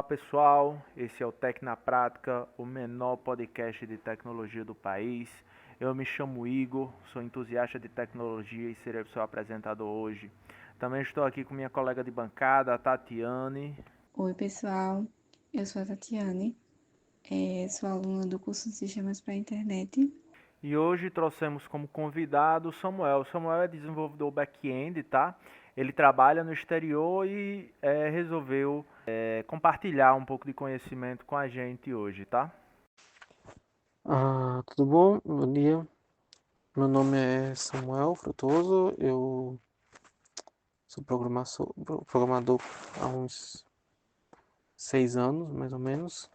pessoal, esse é o Tec na Prática, o menor podcast de tecnologia do país. Eu me chamo Igor, sou entusiasta de tecnologia e serei o seu apresentador hoje. Também estou aqui com minha colega de bancada, a Tatiane. Oi, pessoal. Eu sou a Tatiane, sou aluna do curso de Sistemas para a Internet. E hoje trouxemos como convidado o Samuel. O Samuel é desenvolvedor back-end, tá? Ele trabalha no exterior e resolveu compartilhar um pouco de conhecimento com a gente hoje, tá? Tudo bom? Bom dia. Meu nome é Samuel Frutuoso, eu sou programador há uns 6 anos, mais ou menos.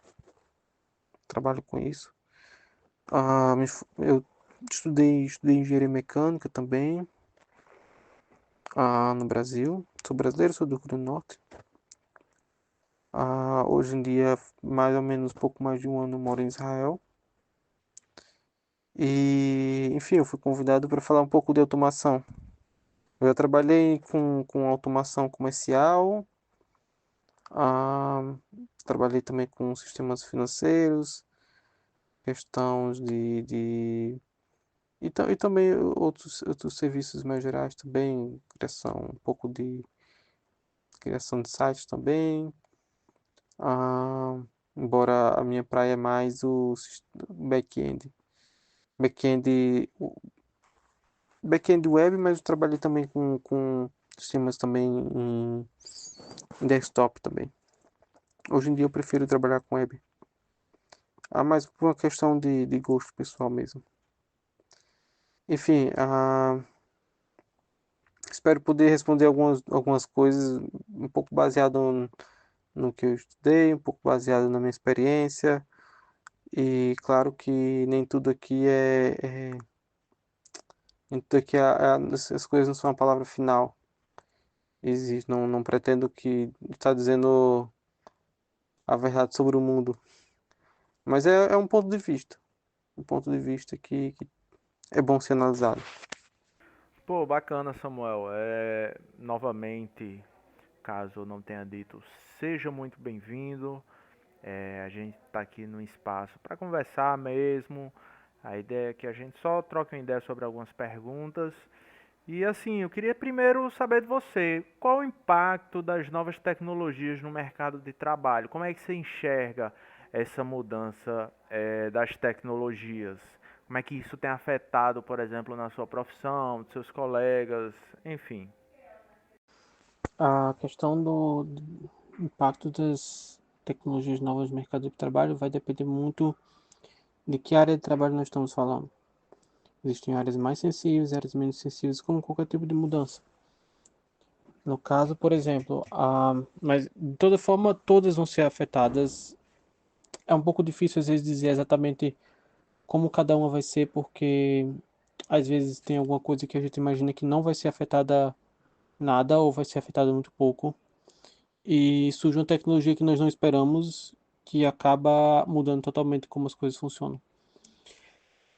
Trabalho com isso. Eu estudei engenharia mecânica também, no Brasil. Sou brasileiro, sou do Rio Grande do Norte. Hoje em dia, mais ou menos pouco mais de um ano, moro em Israel. E, enfim, eu fui convidado para falar um pouco de automação. Eu já trabalhei com automação comercial, ah, trabalhei também com sistemas financeiros, questões e também outros serviços mais gerais também, um pouco de criação de sites também. Ah, embora a minha praia é mais o back-end. Back-end, back-end web, mas eu trabalhei também com sistemas também em desktop também. Hoje em dia eu prefiro trabalhar com web. Mais por uma questão de gosto pessoal mesmo. Enfim, espero poder responder algumas coisas um pouco baseado no que eu estudei, um pouco baseado na minha experiência. E claro que nem tudo aqui nem tudo aqui as coisas não são a palavra final. Existe, não pretendo que está dizendo a verdade sobre o mundo. Mas é um ponto de vista. Um ponto de vista que é bom ser analisado. Pô, bacana, Samuel. Novamente, caso eu não tenha dito, seja muito bem-vindo. A gente está aqui no espaço para conversar mesmo. A ideia é que a gente só troque uma ideia sobre algumas perguntas. E assim, eu queria primeiro saber de você, qual o impacto das novas tecnologias no mercado de trabalho? Como é que você enxerga essa mudança das tecnologias? Como é que isso tem afetado, por exemplo, na sua profissão, dos seus colegas, enfim? A questão do impacto das tecnologias novas no mercado de trabalho vai depender muito de que área de trabalho nós estamos falando. Existem áreas mais sensíveis, áreas menos sensíveis, como qualquer tipo de mudança. No caso, por exemplo, mas de toda forma, todas vão ser afetadas. É um pouco difícil às vezes dizer exatamente como cada uma vai ser, porque às vezes tem alguma coisa que a gente imagina que não vai ser afetada nada ou vai ser afetada muito pouco. E surge uma tecnologia que nós não esperamos, que acaba mudando totalmente como as coisas funcionam.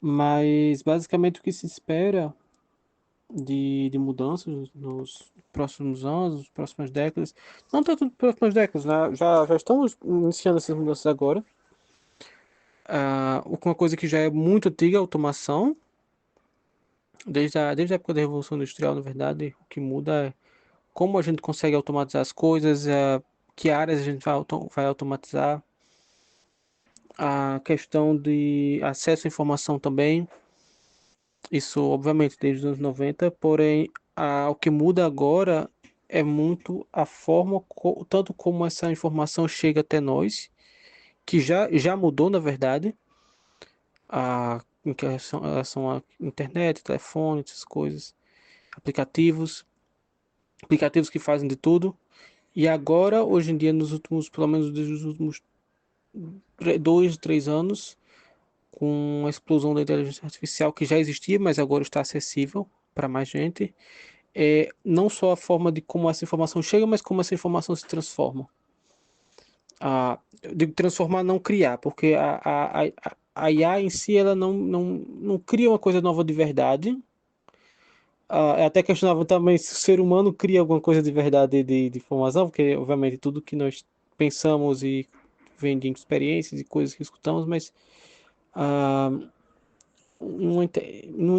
Mas basicamente o que se espera de mudanças nos próximos anos, nas próximas décadas, não tanto nas próximas décadas, né? Já estamos iniciando essas mudanças agora. Uma coisa que já é muito antiga, a automação, desde a época da Revolução Industrial, na verdade, o que muda é como a gente consegue automatizar as coisas, que áreas a gente vai automatizar, a questão de acesso à informação também, isso obviamente desde os anos 90, porém o que muda agora é muito a forma, tanto como essa informação chega até nós, que já mudou na verdade, em relação à internet, telefone, essas coisas, aplicativos, aplicativos que fazem de tudo, e agora, hoje em dia, pelo menos desde os últimos 2, 3 anos, com a explosão da inteligência artificial que já existia, mas agora está acessível para mais gente. Não só a forma de como essa informação chega, mas como essa informação se transforma. Eu digo transformar, não criar, porque a IA em si ela não cria uma coisa nova de verdade. É até questionável também se o ser humano cria alguma coisa de verdade de informação, porque obviamente tudo que nós pensamos e vem de experiências e coisas que escutamos, mas ah, no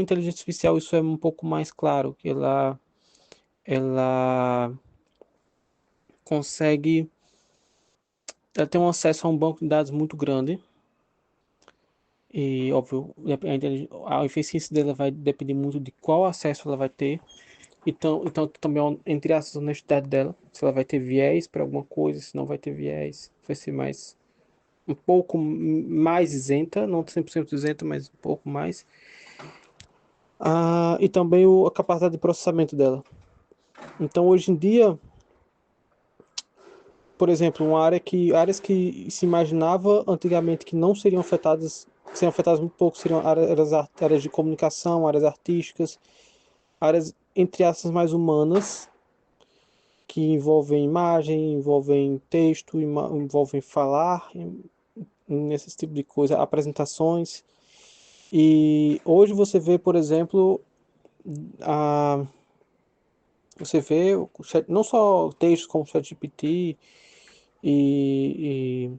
inteligência artificial isso é um pouco mais claro, que ela consegue, ela tem um acesso a um banco de dados muito grande e, óbvio, a eficiência dela vai depender muito de qual acesso ela vai ter. Então também, entre aspas, a honestidade dela, se ela vai ter viés para alguma coisa, se não vai ter viés, vai ser mais um pouco mais isenta, não 100% isenta, mas um pouco mais. E também a capacidade de processamento dela. Então, hoje em dia, por exemplo, áreas que se imaginava antigamente que não seriam afetadas, que seriam afetadas muito pouco, seriam áreas de comunicação, áreas artísticas, áreas, entre aspas, mais humanas, que envolvem imagem, envolvem texto, envolvem falar, nesse tipo de coisa, apresentações. E hoje você vê, por exemplo, a, você vê não só textos como o ChatGPT e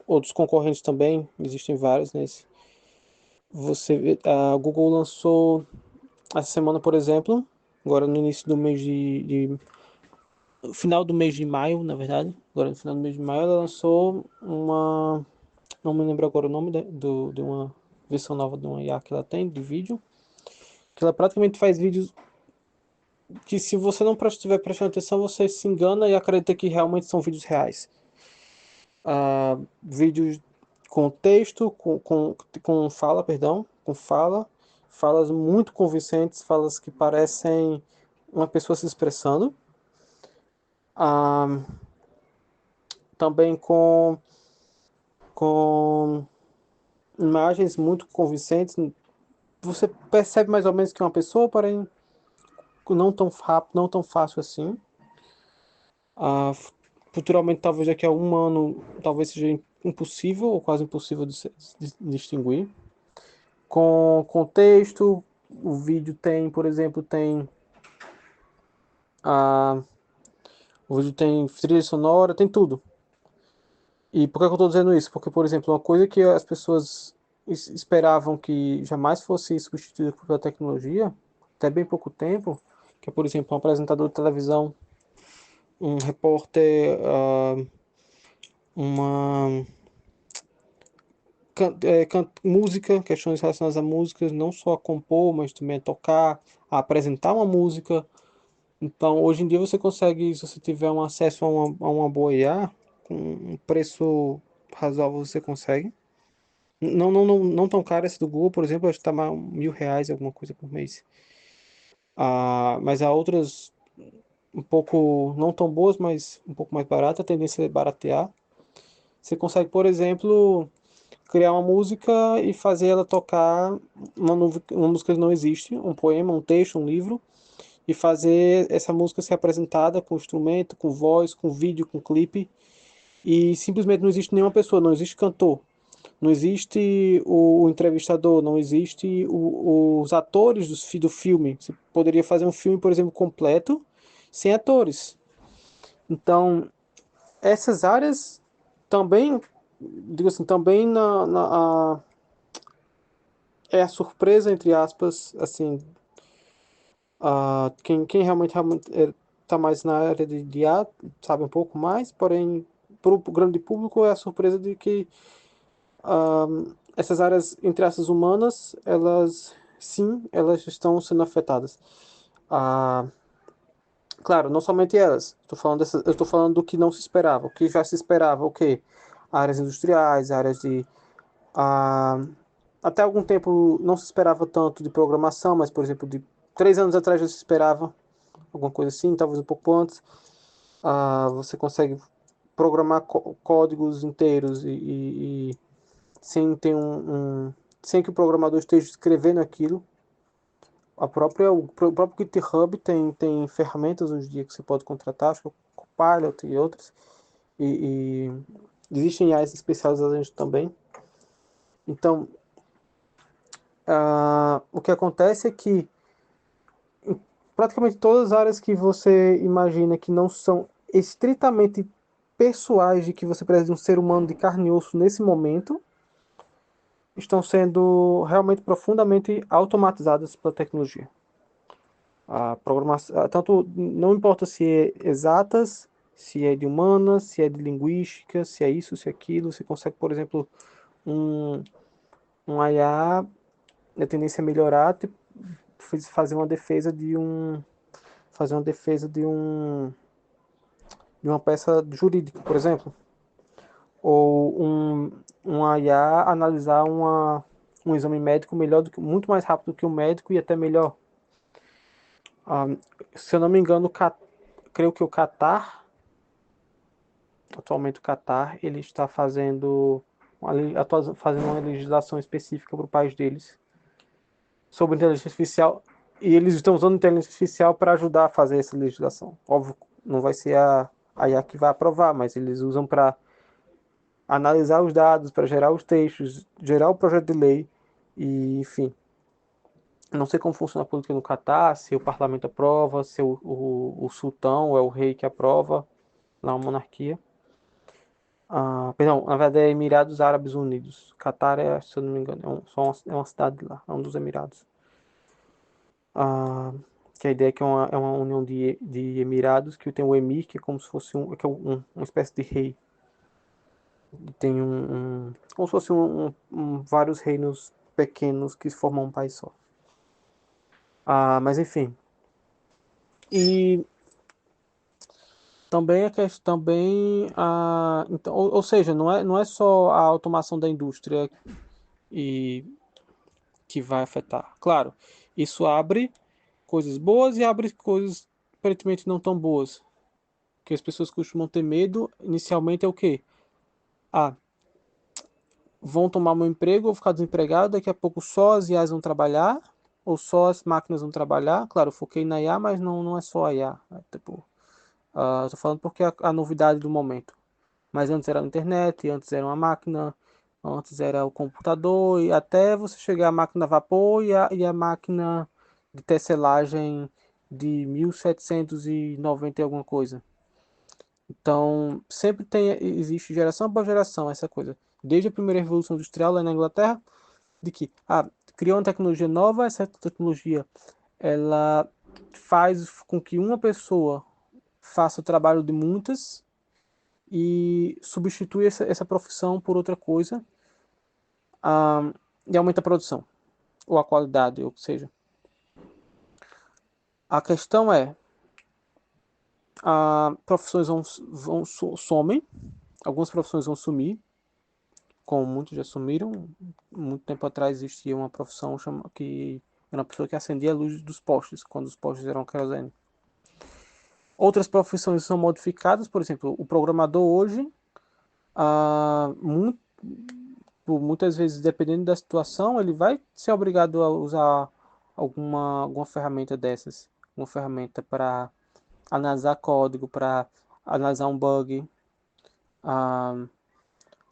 outros concorrentes também, existem vários nesse. Você vê, a Google lançou essa semana, por exemplo, agora no início do mês final do mês de maio, na verdade, agora no final do mês de maio, ela lançou não me lembro agora o nome de uma versão nova de uma IA que ela tem, de vídeo, que ela praticamente faz vídeos que se você não estiver prestando atenção, você se engana e acredita que realmente são vídeos reais. Vídeos com texto, com fala, perdão, com falas muito convincentes, falas que parecem uma pessoa se expressando. Também com imagens muito convincentes. Você percebe mais ou menos que é uma pessoa, porém não tão rápido, não tão fácil assim. Futuramente, talvez daqui a um ano, talvez seja impossível ou quase impossível de distinguir. Com texto, o vídeo tem, por exemplo, o vídeo tem trilha sonora, tem tudo. E por que eu estou dizendo isso? Porque, por exemplo, uma coisa que as pessoas esperavam que jamais fosse substituída pela tecnologia, até bem pouco tempo, que é, por exemplo, um apresentador de televisão, um repórter, uma música, questões relacionadas a músicas, não só a compor, mas também a tocar, a apresentar uma música. Então, hoje em dia você consegue, se você tiver um acesso a uma boa IA, com um preço razoável você consegue. Não tão caro esse do Google, por exemplo, acho que tá mais R$ 1.000, alguma coisa por mês. Mas há outras um pouco não tão boas, mas um pouco mais baratas, a tendência é baratear. Você consegue, por exemplo, criar uma música e fazer ela tocar uma música que não existe, um poema, um texto, um livro, e fazer essa música ser apresentada com instrumento, com voz, com vídeo, com clipe, e simplesmente não existe nenhuma pessoa, não existe cantor, não existe o entrevistador, não existe os atores do filme. Você poderia fazer um filme, por exemplo, completo, sem atores. Então, essas áreas também, digo assim, também é a surpresa, entre aspas, assim, quem realmente está mais na área de IA sabe um pouco mais, porém, para o grande público é a surpresa de que essas áreas, entre aspas, humanas, elas estão sendo afetadas. Claro, não somente elas. Eu estou falando do que não se esperava. O que já se esperava, o quê? Áreas industriais, áreas de até algum tempo não se esperava tanto de programação, mas, por exemplo, de 3 anos atrás já se esperava alguma coisa assim, talvez um pouco antes. Você consegue programar códigos inteiros e sem ter sem que o programador esteja escrevendo aquilo. O próprio GitHub tem ferramentas hoje em dia que você pode contratar, acho que é o Copilot e outras. E existem AIs especializadas também. Então, o que acontece é que praticamente todas as áreas que você imagina que não são estritamente pessoais de que você precisa de um ser humano de carne e osso nesse momento estão sendo realmente profundamente automatizadas pela tecnologia. A programação, tanto não importa se é exatas, se é de humanas, se é de linguística, se é isso, se é aquilo, você consegue, por exemplo, um, um IA, a tendência a melhorar, tipo, fazer uma defesa de um fazer uma defesa de uma peça jurídica, por exemplo, ou um IA analisar um exame médico melhor do que muito mais rápido que o médico e até melhor. Ah, se eu não me engano, creio que o Catar, atualmente o Catar, ele está fazendo uma legislação específica para o país deles sobre inteligência artificial e eles estão usando inteligência artificial para ajudar a fazer essa legislação. Óbvio, não vai ser a IA que vai aprovar, mas eles usam para analisar os dados, para gerar os textos, gerar o projeto de lei e, enfim. Não sei como funciona a política no Catar, se o parlamento aprova, se o sultão é o rei que aprova, lá uma monarquia. Perdão, na verdade é Emirados Árabes Unidos. Catar é, se eu não me engano, é uma cidade lá, é um dos Emirados. Que a ideia é que é uma união de Emirados, que tem o Emir, que é como se fosse uma espécie de rei. Tem como se fosse vários reinos pequenos que formam um país só. Mas enfim. E também a questão também então, ou seja, não é só a automação da indústria e que vai afetar. Claro, isso abre coisas boas e abre coisas aparentemente não tão boas. Que as pessoas costumam ter medo inicialmente é o quê? Vão tomar meu emprego, vou ficar desempregado, daqui a pouco só as IAs vão trabalhar, ou só as máquinas vão trabalhar. Claro, eu foquei na IA, mas não é só a IA. Tipo, eu tô falando porque é a novidade do momento. Mas antes era a internet, antes era uma máquina, antes era o computador, e até você chegar à máquina a vapor e a máquina de tecelagem de 1790 e alguma coisa. Então, sempre existe geração após geração essa coisa. Desde a primeira revolução industrial lá na Inglaterra, de que criou uma tecnologia nova, essa tecnologia ela faz com que uma pessoa faça o trabalho de muitas e substitui essa profissão por outra coisa, e aumenta a produção, ou a qualidade, ou o que seja. A questão é, profissões somem, algumas profissões vão sumir, como muitos já sumiram. Muito tempo atrás existia uma profissão que era uma pessoa que acendia a luz dos postes, quando os postes eram querosene. Outras profissões são modificadas, por exemplo, o programador hoje, muitas vezes, dependendo da situação, ele vai ser obrigado a usar alguma ferramenta dessas, uma ferramenta para analisar código, para analisar um bug.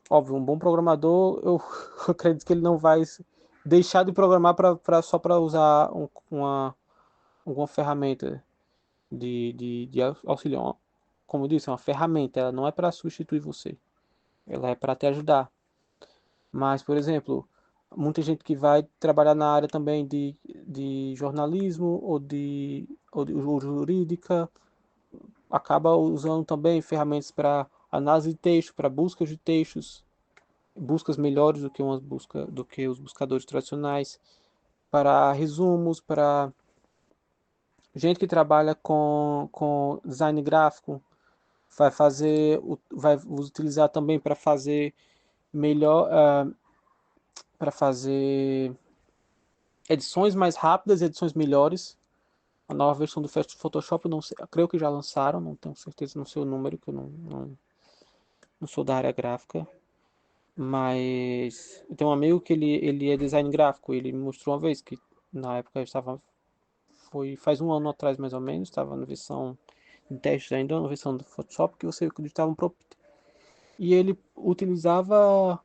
Óbvio, um bom programador, eu acredito que ele não vai deixar de programar só para usar alguma ferramenta de auxílio. Como eu disse, é uma ferramenta, ela não é para substituir você, ela é para te ajudar. Mas, por exemplo, muita gente que vai trabalhar na área também de jornalismo ou jurídica, acaba usando também ferramentas para análise de texto, para busca de textos, buscas melhores do que os buscadores tradicionais, para resumos, para gente que trabalha com design gráfico, vai utilizar também para fazer melhor, para fazer edições mais rápidas, edições melhores. A nova versão do Photoshop, não sei, creio que já lançaram, não tenho certeza, não sei o número, que eu não sou da área gráfica. Mas eu tenho um amigo que ele é design gráfico. Ele me mostrou uma vez que na época eu estava. Foi faz um ano atrás mais ou menos. Estava na versão de teste ainda, na versão do Photoshop, que você acreditava um prompt. E ele utilizava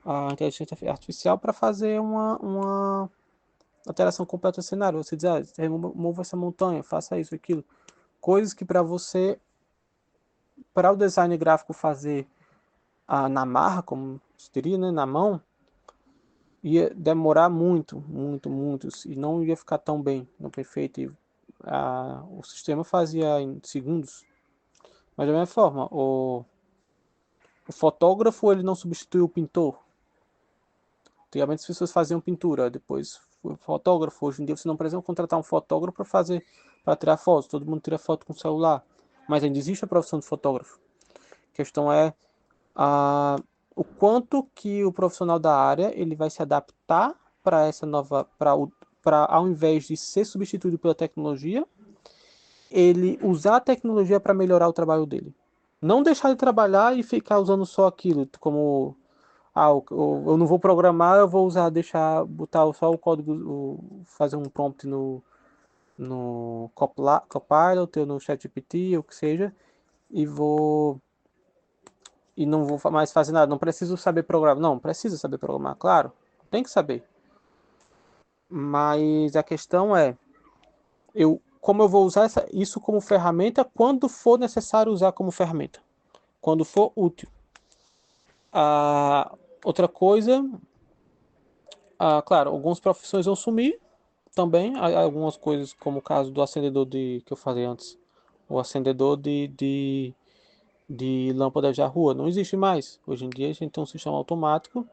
a inteligência artificial para fazer uma alteração completa do cenário. Você diz, remova essa montanha, faça isso, aquilo. Coisas que para você para o design gráfico fazer na marra, como se diria, né, na mão, ia demorar muito, muito, muito, e não ia ficar tão bem, não perfeito. E, o sistema fazia em segundos. Mas da mesma forma, o fotógrafo ele não substitui o pintor. Antigamente as pessoas faziam pintura, depois foi fotógrafo. Hoje em dia você não precisa contratar um fotógrafo para tirar fotos. Todo mundo tira foto com celular. Mas ainda existe a profissão de fotógrafo. A questão é o quanto que o profissional da área ele vai se adaptar para essa nova, para ao invés de ser substituído pela tecnologia, ele usar a tecnologia para melhorar o trabalho dele. Não deixar de trabalhar e ficar usando só aquilo, como eu não vou programar, eu vou botar só o código, fazer um prompt no Copilot ou no ChatGPT, ou o que seja, e não vou mais fazer nada. Não preciso saber programar. Não, precisa saber programar, claro, tem que saber. Mas a questão é, como eu vou usar isso como ferramenta quando for necessário usar como ferramenta, quando for útil. Outra coisa, claro, algumas profissões vão sumir também. Algumas coisas, como o caso do acendedor que eu falei antes, o acendedor de lâmpadas da rua, não existe mais. Hoje em dia a gente tem um sistema automático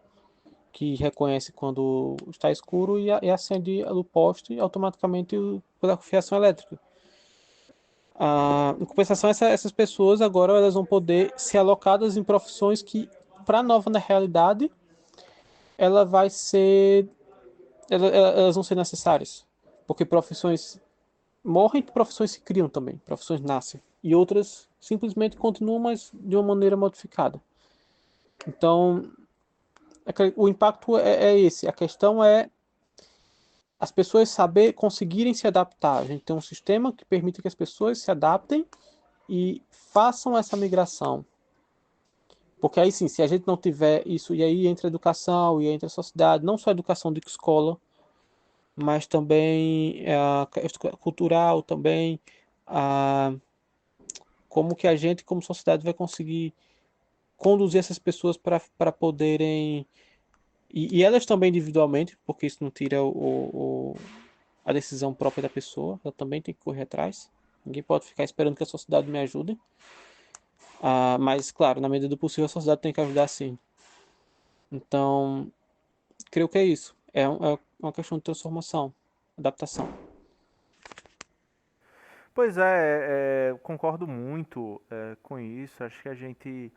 que reconhece quando está escuro e acende o poste automaticamente pela fiação elétrica. Em compensação, essas pessoas agora elas vão poder ser alocadas em profissões que, para a nova realidade, ela vai ser, elas vão ser necessárias. Porque profissões morrem, profissões se criam também, profissões nascem. E outras simplesmente continuam, mas de uma maneira modificada. Então, o impacto é esse. A questão é as pessoas conseguirem se adaptar. A gente tem um sistema que permite que as pessoas se adaptem e façam essa migração. Porque aí sim, se a gente não tiver isso, e aí entra a educação, e entra a sociedade, não só a educação de escola, mas também a cultural também, como que a gente, como sociedade, vai conseguir conduzir essas pessoas para poderem, e elas também individualmente, porque isso não tira a decisão própria da pessoa, ela também tem que correr atrás. Ninguém pode ficar esperando que a sociedade me ajude. Mas, claro, na medida do possível, a sociedade tem que ajudar sim. Então, creio que é isso. É uma questão de transformação, adaptação. Pois é, concordo muito com isso. Acho que a gente,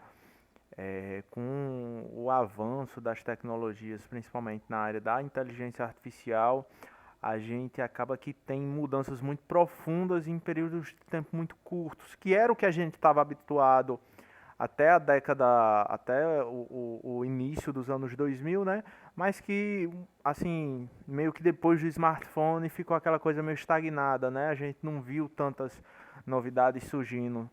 com o avanço das tecnologias, principalmente na área da inteligência artificial, a gente acaba que tem mudanças muito profundas em períodos de tempo muito curtos, que era o que a gente estava habituado até a década, até o início dos anos 2000, né? Mas que, assim, meio que depois do smartphone ficou aquela coisa meio estagnada, né? A gente não viu tantas novidades surgindo,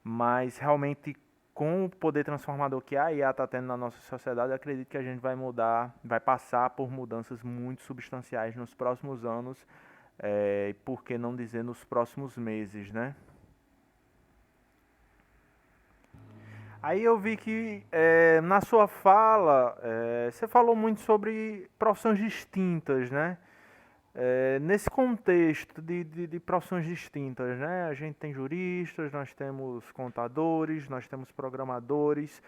mas realmente com o poder transformador que a IA está tendo na nossa sociedade, eu acredito que a gente vai mudar, vai passar por mudanças muito substanciais nos próximos anos, e por que não dizer nos próximos meses, né? Aí eu vi que na sua fala você falou muito sobre profissões distintas, né? Nesse contexto de profissões distintas, né? A gente tem juristas, nós temos contadores, nós temos programadores,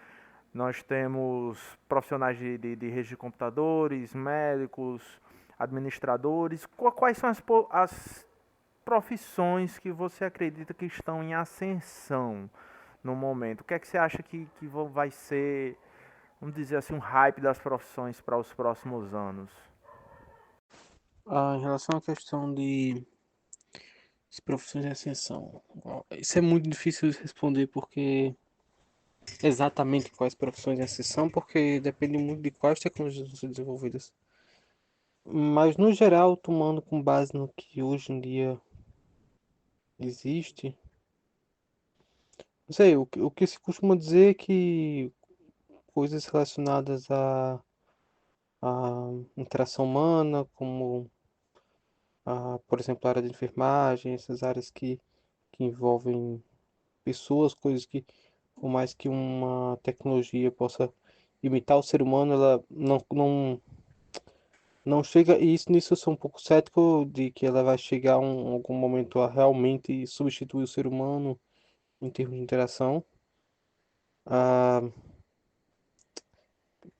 nós temos profissionais de rede de computadores, médicos, administradores. Quais são as profissões que você acredita que estão em ascensão no momento? O que é que você acha que vai ser, vamos dizer assim, um hype das profissões para os próximos anos? Em relação à questão de profissões de ascensão, isso é muito difícil de responder porque exatamente quais profissões de ascensão, porque depende muito de quais tecnologias vão ser desenvolvidas. Mas no geral, tomando com base no que hoje em dia existe, não sei, o que se costuma dizer é que coisas relacionadas à interação humana, como, por exemplo, a área de enfermagem, essas áreas que envolvem pessoas, coisas que por mais que uma tecnologia possa imitar o ser humano, ela não chega, e nisso eu sou um pouco cético de que ela vai chegar algum momento a realmente substituir o ser humano em termos de interação. Ah,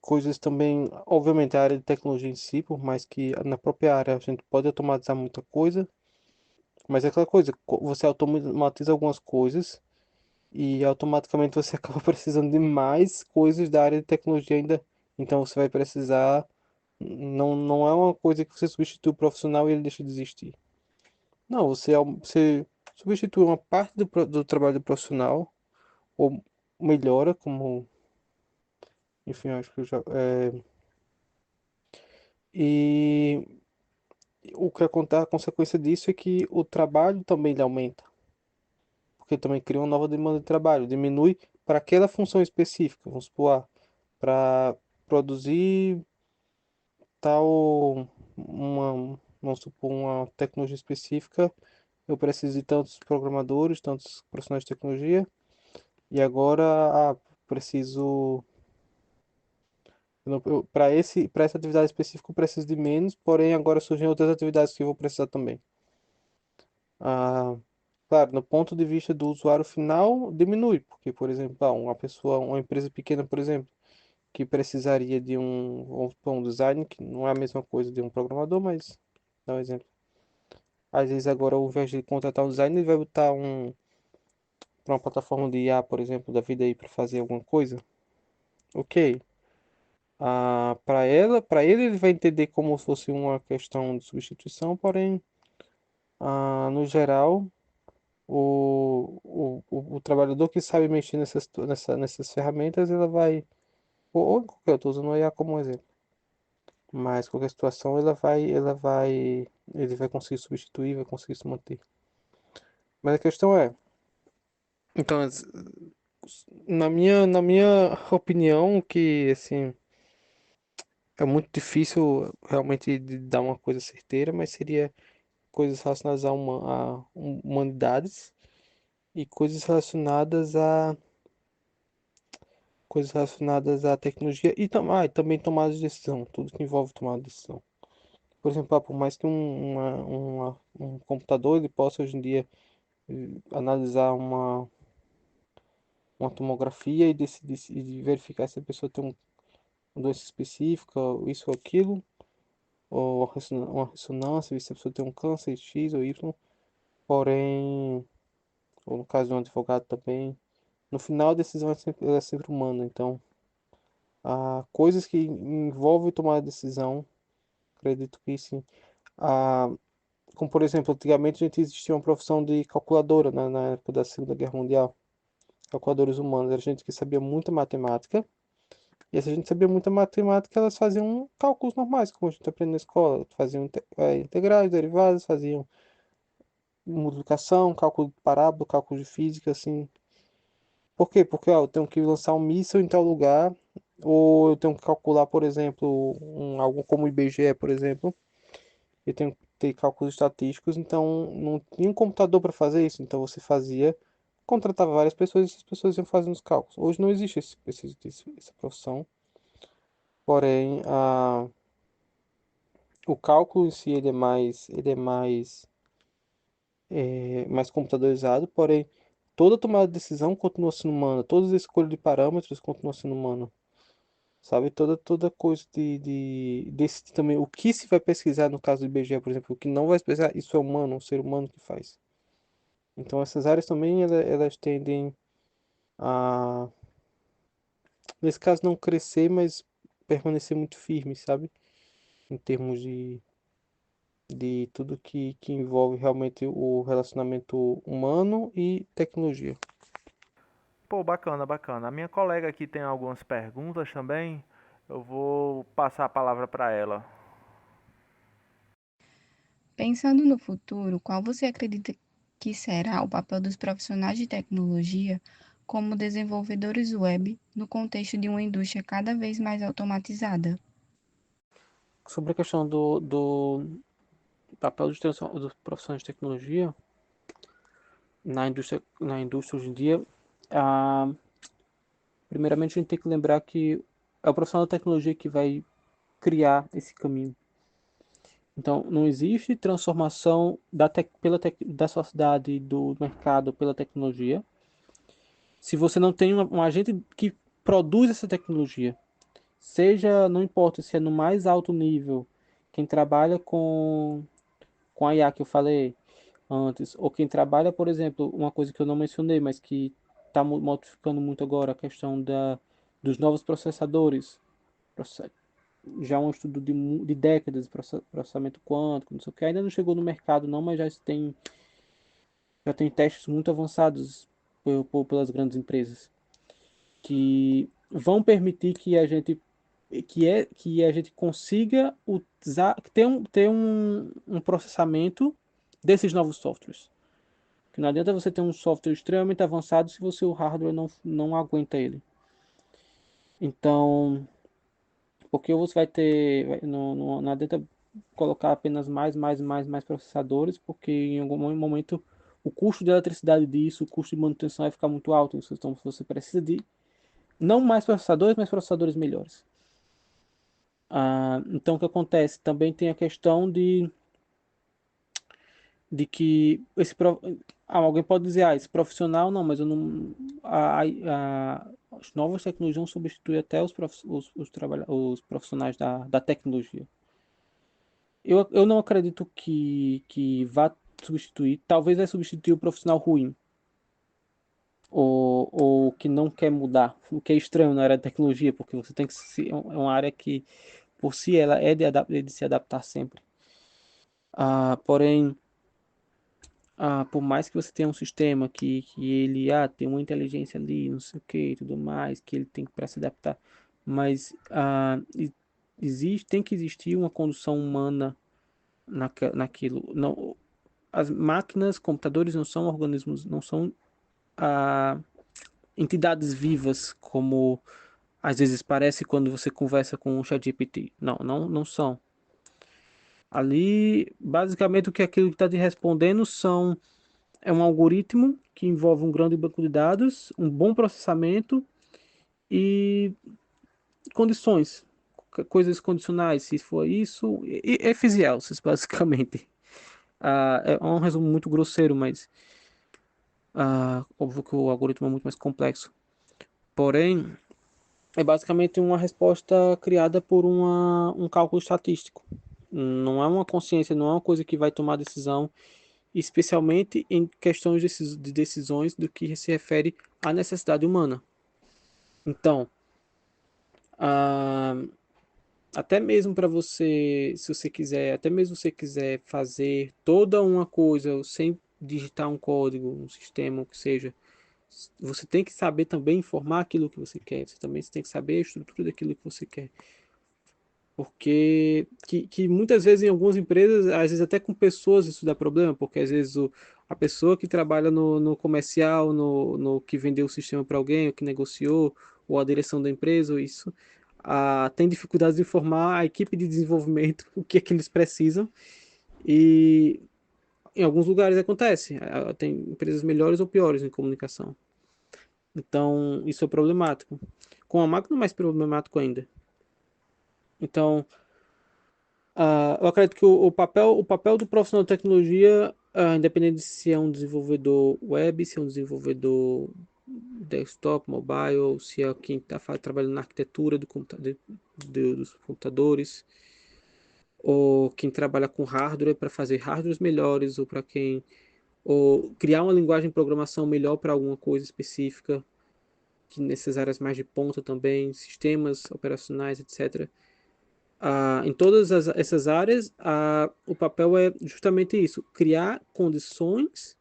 coisas também, obviamente, a área de tecnologia em si, por mais que na própria área a gente pode automatizar muita coisa, mas é aquela coisa, você automatiza algumas coisas e automaticamente você acaba precisando de mais coisas da área de tecnologia ainda. Então você vai precisar, não é uma coisa que você substitui o profissional e ele deixa de existir. Não, você substitui uma parte do trabalho do profissional ou melhora, como, enfim, eu acho que eu já, e o que acontece, a consequência disso é que o trabalho também ele aumenta, porque também cria uma nova demanda de trabalho, diminui para aquela função específica, vamos supor, para produzir tal vamos supor, uma tecnologia específica, eu preciso de tantos programadores, tantos profissionais de tecnologia, e agora preciso para essa atividade específica eu preciso de menos, porém agora surgem outras atividades que eu vou precisar também. Ah, claro, no ponto de vista do usuário final, diminui, porque, por exemplo, uma pessoa, uma empresa pequena, por exemplo, que precisaria de um design, que não é a mesma coisa de um programador, mas dá um exemplo. Às vezes agora, ao invés de contratar um designer, ele vai botar para uma plataforma de IA, por exemplo, da vida aí para fazer alguma coisa. Ok. Para ele vai entender como se fosse uma questão de substituição, porém, no geral, o trabalhador que sabe mexer nessas ferramentas, ela vai, ou em qualquer, eu estou usando a IA como um exemplo, mas qualquer situação ele vai conseguir substituir, vai conseguir se manter. Mas a questão é, então, na minha opinião, que assim, é muito difícil realmente de dar uma coisa certeira, mas seria coisas relacionadas a humanidades e coisas relacionadas à tecnologia e também tomada de decisão, tudo que envolve tomada de decisão. Por exemplo, por mais que um computador ele possa hoje em dia analisar uma tomografia e decidir e verificar se a pessoa tem uma doença específica, ou isso ou aquilo, ou uma ressonância, ver se a pessoa tem um câncer X ou Y, porém, ou no caso de um advogado também, no final a decisão ela é sempre humana, então coisas que envolvem tomar decisão, acredito que sim. Ah, como por exemplo, antigamente a gente existia uma profissão de calculadora, né, na época da Segunda Guerra Mundial, calculadores humanos, era gente que sabia muita matemática, e essa gente sabia muita matemática, elas faziam cálculos normais, como a gente aprende na escola, faziam integrais, derivadas, faziam multiplicação, cálculo de parábola, cálculo de física, assim. Por quê? Porque eu tenho que lançar um míssil em tal lugar, ou eu tenho que calcular, por exemplo, algo como o IBGE, por exemplo, eu tenho que ter cálculos estatísticos, então não tinha um computador para fazer isso, então você contratava várias pessoas e essas pessoas iam fazendo os cálculos. Hoje não existe essa profissão, porém o cálculo em si ele é mais computadorizado, porém toda tomada de decisão continua sendo humana, todas as escolhas de parâmetros continuam sendo humana. Sabe, toda coisa desse também. O que se vai pesquisar no caso do IBGE, por exemplo, o que não vai pesquisar, isso é humano, um ser humano que faz. Então essas áreas também elas tendem a, nesse caso, não crescer, mas permanecer muito firmes, sabe? Em termos de tudo que envolve realmente o relacionamento humano e tecnologia. Pô, bacana, bacana. A minha colega aqui tem algumas perguntas também. Eu vou passar a palavra para ela. Pensando no futuro, qual você acredita que será o papel dos profissionais de tecnologia como desenvolvedores web no contexto de uma indústria cada vez mais automatizada? Sobre a questão do papel dos profissionais de tecnologia na indústria hoje em dia, primeiramente a gente tem que lembrar que é o profissional da tecnologia que vai criar esse caminho. Então, não existe transformação da sociedade, do mercado pela tecnologia, se você não tem um agente que produz essa tecnologia. Seja, não importa se é no mais alto nível, quem trabalha com a IA que eu falei antes, ou quem trabalha, por exemplo, uma coisa que eu não mencionei, mas que está modificando muito agora, a questão dos novos processadores. Já um estudo de décadas de processamento quântico, não sei o que, ainda não chegou no mercado não, mas já tem testes muito avançados pelas grandes empresas, que vão permitir que a gente consiga usar, ter um processamento desses novos softwares. Que não adianta você ter um software extremamente avançado se o hardware não aguenta ele. Então, porque você vai ter, não adianta colocar apenas mais processadores, porque em algum momento o custo de eletricidade disso, o custo de manutenção vai ficar muito alto. Então você precisa de não mais processadores, mas processadores melhores. Então o que acontece? Também tem a questão de que alguém pode dizer, esse profissional não, mas eu não, as novas tecnologias vão substituir até os profissionais da tecnologia. Eu não acredito que vá substituir, talvez vai substituir o profissional ruim, ou que não quer mudar, o que é estranho na área da tecnologia, porque você tem que é uma área que por si ela é de se adaptar sempre. Porém, por mais que você tenha um sistema que ele tem uma inteligência ali, não sei o que e tudo mais, que ele tem para se adaptar, mas tem que existir uma condução humana naquilo. Não, as máquinas, computadores não são organismos, não são entidades vivas como às vezes parece quando você conversa com o ChatGPT. Não são. Ali, basicamente, aquilo que está te respondendo é um algoritmo que envolve um grande banco de dados, um bom processamento e condições, coisas condicionais, se for isso, e Fs e elses, basicamente. É um resumo muito grosseiro, mas óbvio que o algoritmo é muito mais complexo. Porém, é basicamente uma resposta criada por um cálculo estatístico. Não é uma consciência, não é uma coisa que vai tomar decisão, especialmente em questões de decisões do que se refere à necessidade humana. Então, até mesmo para você, se você quiser, até mesmo se você quiser fazer toda uma coisa sem digitar um código, um sistema, o que seja, você tem que saber também informar aquilo que você quer. Você também tem que saber a estrutura daquilo que você quer. Porque que muitas vezes em algumas empresas, às vezes até com pessoas isso dá problema, porque às vezes a pessoa que trabalha no comercial, no que vendeu o sistema para alguém, ou que negociou, ou a direção da empresa, ou isso, tem dificuldades de informar a equipe de desenvolvimento o que é que eles precisam. E em alguns lugares acontece. Tem empresas melhores ou piores em comunicação. Então, isso é problemático. Com a máquina é mais problemático ainda. Então, eu acredito que o papel do profissional de tecnologia, independente se é um desenvolvedor web, se é um desenvolvedor desktop, mobile, se é quem está trabalhando na arquitetura dos computadores, ou quem trabalha com hardware para fazer hardwares melhores, ou criar uma linguagem de programação melhor para alguma coisa específica, que nessas áreas mais de ponta também, sistemas operacionais, etc. Em todas essas áreas, o papel é justamente isso: criar condições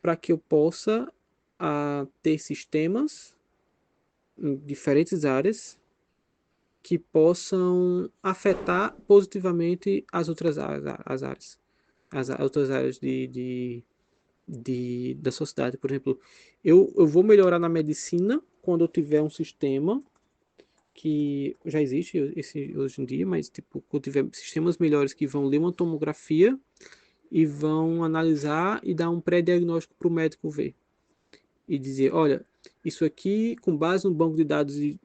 para que eu possa ter sistemas em diferentes áreas que possam afetar positivamente as outras áreas, as outras áreas da sociedade. Por exemplo, eu vou melhorar na medicina quando eu tiver um sistema que já existe hoje em dia, mas tipo, quando tiver sistemas melhores que vão ler uma tomografia e vão analisar e dar um pré-diagnóstico para o médico ver. E dizer, olha, isso aqui com base no banco de dados de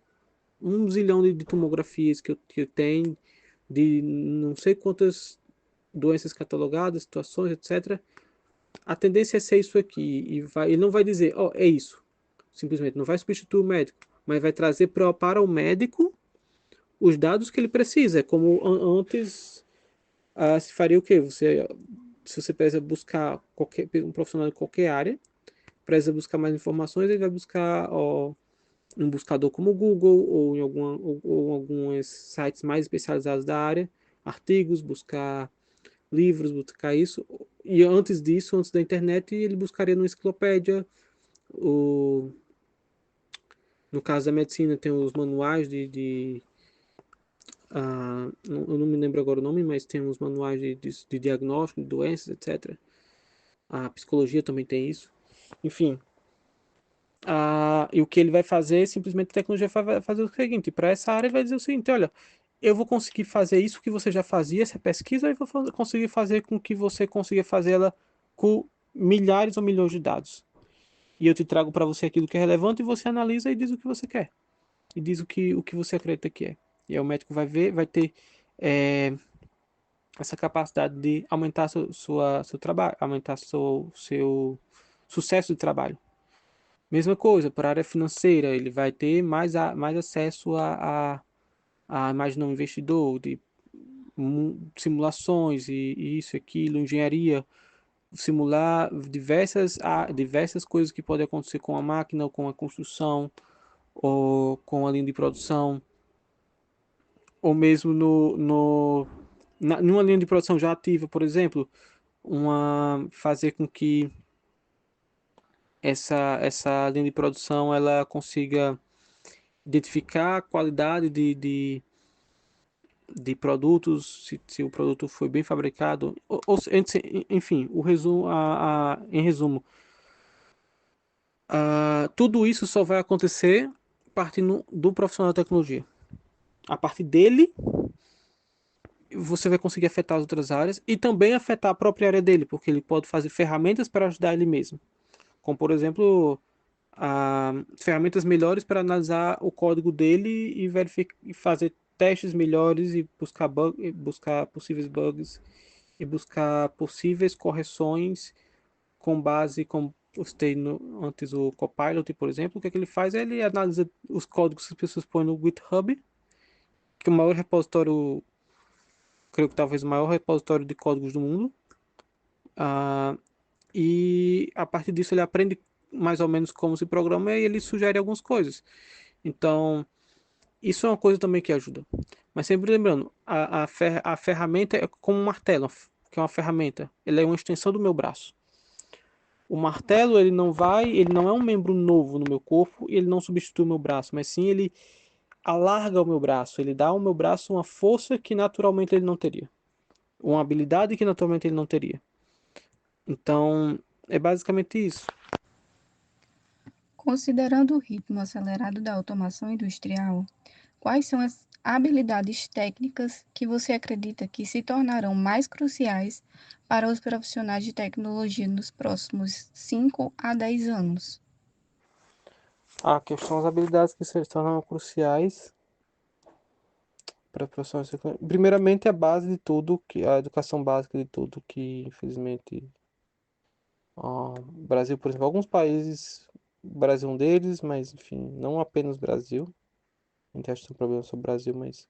1 zilhão de tomografias que eu tenho, de não sei quantas doenças catalogadas, situações, etc. A tendência é ser isso aqui. Ele não vai dizer, ó, é isso. Simplesmente não vai substituir o médico, mas vai trazer para o médico os dados que ele precisa. É como antes se faria o quê? Se você precisa buscar um profissional de qualquer área, precisa buscar mais informações, ele vai buscar um buscador como o Google ou em alguns sites mais especializados da área, artigos, buscar livros, buscar isso. E antes disso, antes da internet, ele buscaria no enciclopédia. O, no caso da medicina, tem os manuais eu não me lembro agora o nome, mas tem os manuais de diagnóstico de doenças, etc. A psicologia também tem isso. Enfim, e o que ele vai fazer, simplesmente a tecnologia vai fazer o seguinte, para essa área ele vai dizer o seguinte, olha, eu vou conseguir fazer isso que você já fazia, essa pesquisa, e vou conseguir fazer com que você consiga fazer ela com milhares ou milhões de dados. E eu te trago para você aquilo que é relevante e você analisa e diz o que você quer. E diz o que você acredita que é. E aí o médico vai ver, vai ter essa capacidade de aumentar seu trabalho, aumentar seu sucesso de trabalho. Mesma coisa, para a área financeira, ele vai ter mais acesso a imaginar um investidor, de simulações e isso e aquilo, engenharia, simular diversas coisas que podem acontecer com a máquina, ou com a construção, ou com a linha de produção, ou mesmo numa linha de produção já ativa, por exemplo, fazer com que essa linha de produção ela consiga identificar a qualidade de produtos, se o produto foi bem fabricado, enfim, o resumo, em resumo, tudo isso só vai acontecer partindo do profissional da tecnologia. A partir dele, você vai conseguir afetar as outras áreas e também afetar a própria área dele, porque ele pode fazer ferramentas para ajudar ele mesmo. Como, por exemplo, ferramentas melhores para analisar o código dele e verificar, e fazer testes melhores e buscar possíveis bugs e buscar possíveis correções com base, como eu citei antes o Copilot, por exemplo. O que é que ele faz? Ele analisa os códigos que as pessoas põem no GitHub, que é o maior repositório, creio que talvez o maior repositório de códigos do mundo. E a partir disso ele aprende mais ou menos como se programa e ele sugere algumas coisas. Então, isso é uma coisa também que ajuda. Mas sempre lembrando, a ferramenta é como um martelo, que é uma ferramenta. Ele é uma extensão do meu braço. O martelo, ele não é um membro novo no meu corpo, ele não substitui o meu braço, mas sim ele alarga o meu braço, ele dá ao meu braço uma força que naturalmente ele não teria, uma habilidade que naturalmente ele não teria. Então, é basicamente isso. Considerando o ritmo acelerado da automação industrial, quais são as habilidades técnicas que você acredita que se tornarão mais cruciais para os profissionais de tecnologia nos próximos 5 a 10 anos? A questão das habilidades que se tornam cruciais para profissionais. Primeiramente, a base de tudo, a educação básica de tudo, que infelizmente o Brasil, por exemplo, alguns países, o Brasil é um deles, mas enfim, não apenas o Brasil. A gente acha que tem um problema sobre o Brasil, mas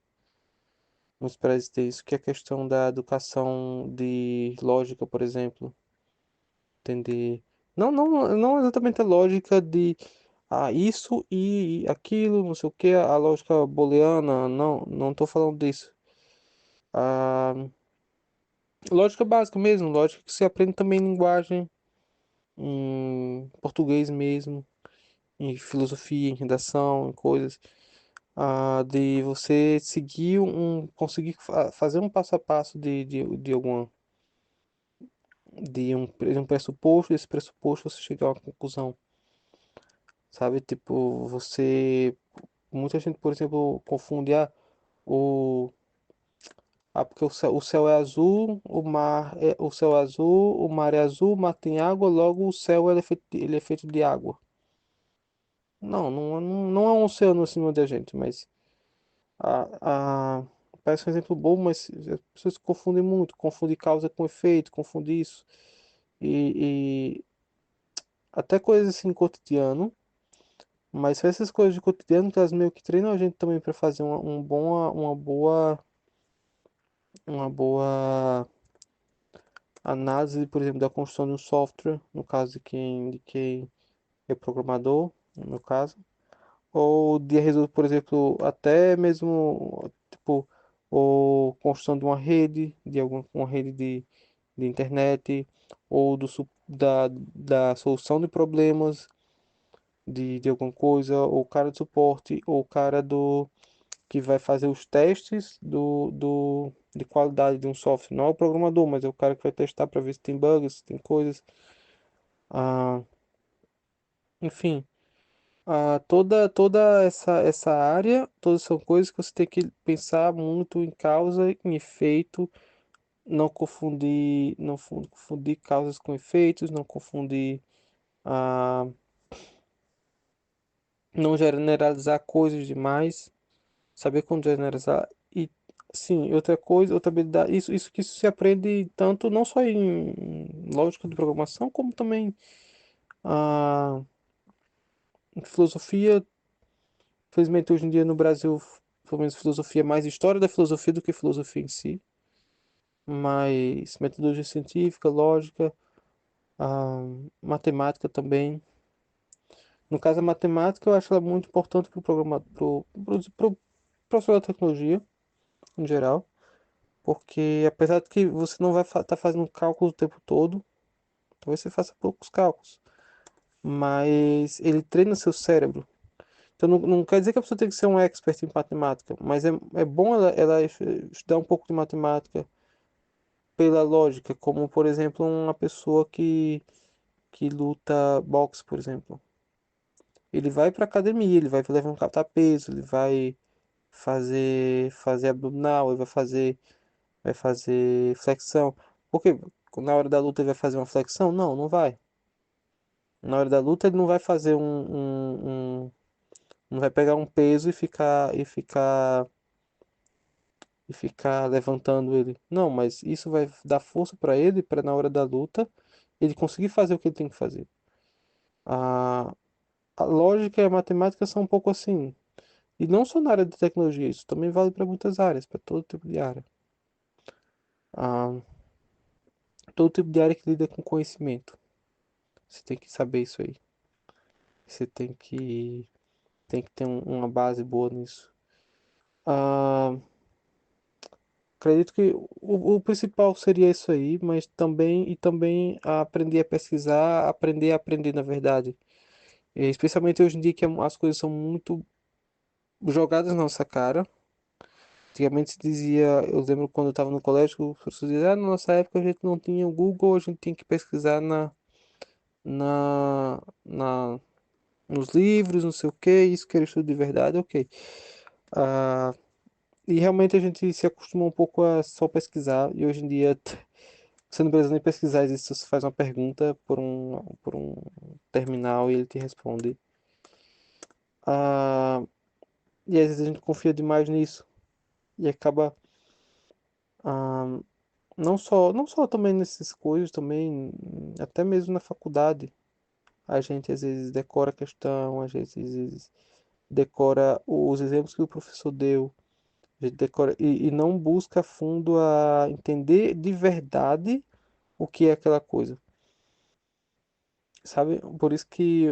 muitos países têm isso, que é a questão da educação de lógica, por exemplo. Entender. Não exatamente a lógica de isso e aquilo, não sei o que, a lógica booleana, não estou falando disso. A lógica básica mesmo, lógica que se aprende também em linguagem, em português mesmo, em filosofia, em redação, em coisas. De você conseguir fazer um passo a passo de um pressuposto, e esse pressuposto você chegar a uma conclusão. Sabe, tipo, muita gente, por exemplo, confunde o porque o céu é azul, o céu é azul, o mar é azul, o mar tem água, logo o céu ele é feito de água. não é um oceano acima da gente, mas a, parece um exemplo bom, mas as pessoas confundem muito, confundem causa com efeito, confundem isso. E até coisas assim cotidiano, mas são essas coisas de cotidiano que elas meio que treinam a gente também para fazer uma boa análise, por exemplo, da construção de um software, no caso de quem é programador, no meu caso, ou de resolver, por exemplo, até mesmo tipo, ou construção de uma rede, de alguma uma rede de internet, ou da solução de problemas de alguma coisa, ou o cara de suporte, ou o cara do que vai fazer os testes de qualidade de um software. Não é o programador, mas é o cara que vai testar para ver se tem bugs, se tem coisas. Ah, enfim, toda essa área, todas são coisas que você tem que pensar muito em causa e em efeito, não confundir causas com efeitos, não confundir, ah, não generalizar coisas demais, saber quando generalizar. E sim, outra coisa, outra habilidade, isso se aprende tanto não só em lógica de programação, como também, em filosofia. Infelizmente hoje em dia no Brasil, pelo menos filosofia é mais história da filosofia do que filosofia em si, mas metodologia científica, lógica, ah, matemática também. No caso, a matemática eu acho ela muito importante para o programa, pro professor da tecnologia, em geral, porque apesar de que você não vai estar fazendo cálculo o tempo todo, talvez você faça poucos cálculos, mas ele treina seu cérebro. Então não quer dizer que a pessoa tem que ser um expert em matemática, mas é bom ela estudar um pouco de matemática pela lógica, como por exemplo uma pessoa que luta boxe, por exemplo. Ele vai para academia, ele vai levantar peso, ele vai fazer abdominal, ele vai fazer flexão. Porque na hora da luta ele vai fazer uma flexão? Não, não vai. Na hora da luta ele não vai fazer não vai pegar um peso e ficar levantando ele. Não, mas isso vai dar força para ele para na hora da luta ele conseguir fazer o que ele tem que fazer. A, a lógica e a matemática são um pouco assim. E não só na área de tecnologia, isso também vale para muitas áreas, para todo tipo de área. Ah, todo tipo de área que lida com conhecimento. Você tem que saber isso aí. Você tem que ter uma base boa nisso. Ah, acredito que o principal seria isso aí, mas também aprender a pesquisar, aprender a aprender, na verdade. E especialmente hoje em dia que as coisas são muito jogadas na nossa cara. Antigamente se dizia, eu lembro quando eu estava no colégio, os professores diziam, na nossa época a gente não tinha o Google, a gente tinha que pesquisar na, na, nos livros, não sei o que, isso que era estudo de verdade, ok. Ah, e realmente a gente se acostumou um pouco a só pesquisar, e hoje em dia, você não precisa nem pesquisar, existe, você faz uma pergunta por um terminal e ele te responde. Ah, e às vezes a gente confia demais nisso, e acaba, ah, não só também nessas coisas, também até mesmo na faculdade, a gente às vezes decora a questão, às vezes decora os exemplos que o professor deu, a gente decora e não busca a fundo a entender de verdade o que é aquela coisa, sabe? Por isso que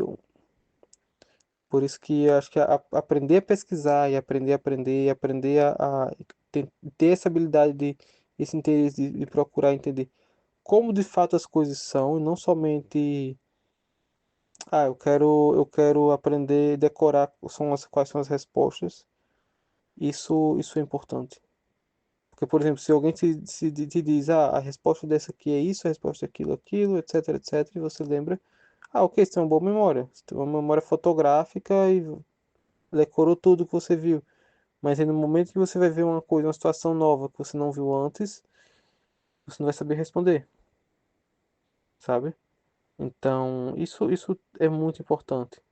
eu acho que aprender a pesquisar e aprender a aprender e aprender a ter essa habilidade esse interesse de procurar entender como de fato as coisas são, e não somente, eu quero aprender, decorar quais são as respostas. Isso é importante. Porque, por exemplo, se alguém te diz, a resposta dessa aqui é isso, a resposta é aquilo, aquilo, etc, etc, e você lembra, ok, você tem uma boa memória. Você tem uma memória fotográfica e decorou tudo que você viu. Mas aí no momento que você vai ver uma coisa, uma situação nova que você não viu antes, você não vai saber responder, sabe? Então, isso é muito importante.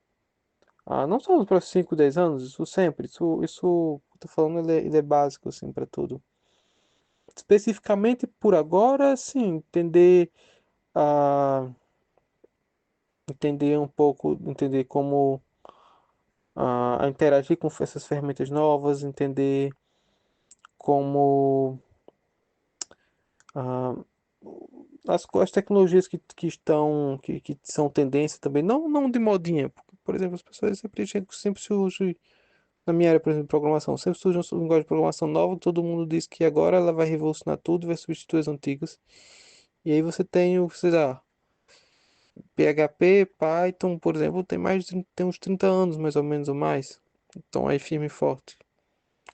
Não só nos próximos 5, 10 anos, isso sempre. Isso que eu tô falando, ele é básico, assim, para tudo. Especificamente por agora, sim, ah, entender um pouco, entender como interagir com essas ferramentas novas, entender como ah, as tecnologias que são tendência também, não de modinha, porque, por exemplo, as pessoas sempre surge, na minha área, por exemplo, de programação, sempre surge uma linguagem de programação nova, todo mundo diz que agora ela vai revolucionar tudo, vai substituir as antigas, e aí você tem sei lá, PHP, Python, por exemplo, tem uns 30 anos, mais ou menos, ou mais, então aí firme e forte.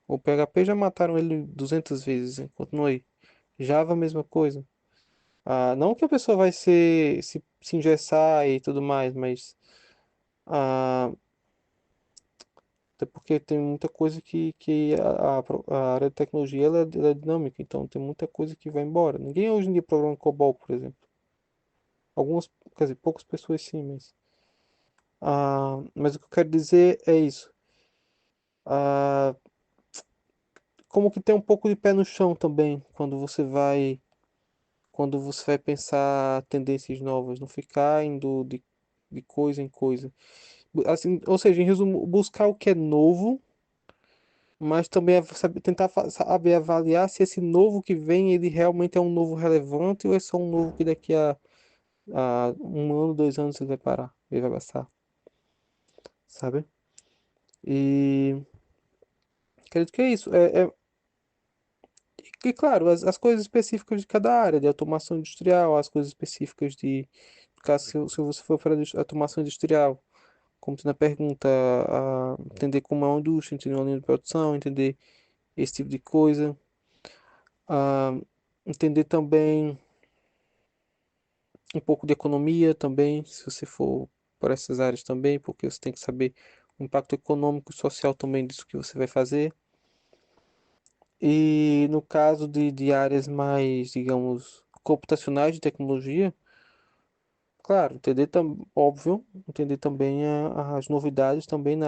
O PHP já mataram ele 200 vezes, hein? Continua aí. Java, mesma coisa. Não que a pessoa vai se engessar e tudo mais, mas ah, até porque tem muita coisa que a área de tecnologia ela é dinâmica, então tem muita coisa que vai embora. Ninguém hoje em dia programa COBOL, por exemplo. Algumas, quer dizer, poucas pessoas sim, mas o que eu quero dizer é isso. Ah, como que tem um pouco de pé no chão também quando você vai pensar tendências novas, não ficar indo de coisa em coisa. Assim, ou seja, em resumo, buscar o que é novo, mas também tentar saber avaliar se esse novo que vem, ele realmente é um novo relevante ou é só um novo que daqui a um ano, 2 anos ele vai parar, ele vai passar, sabe? E acredito que é isso. E claro, as coisas específicas de cada área, de automação industrial, as coisas específicas no caso, se você for para a automação industrial, como tu na pergunta, entender como é uma indústria, entender uma linha de produção, entender esse tipo de coisa, a entender também um pouco de economia também, se você for por essas áreas também, porque você tem que saber o impacto econômico e social também disso que você vai fazer. E no caso de áreas mais, digamos, computacionais de tecnologia, claro, óbvio, entender também as novidades também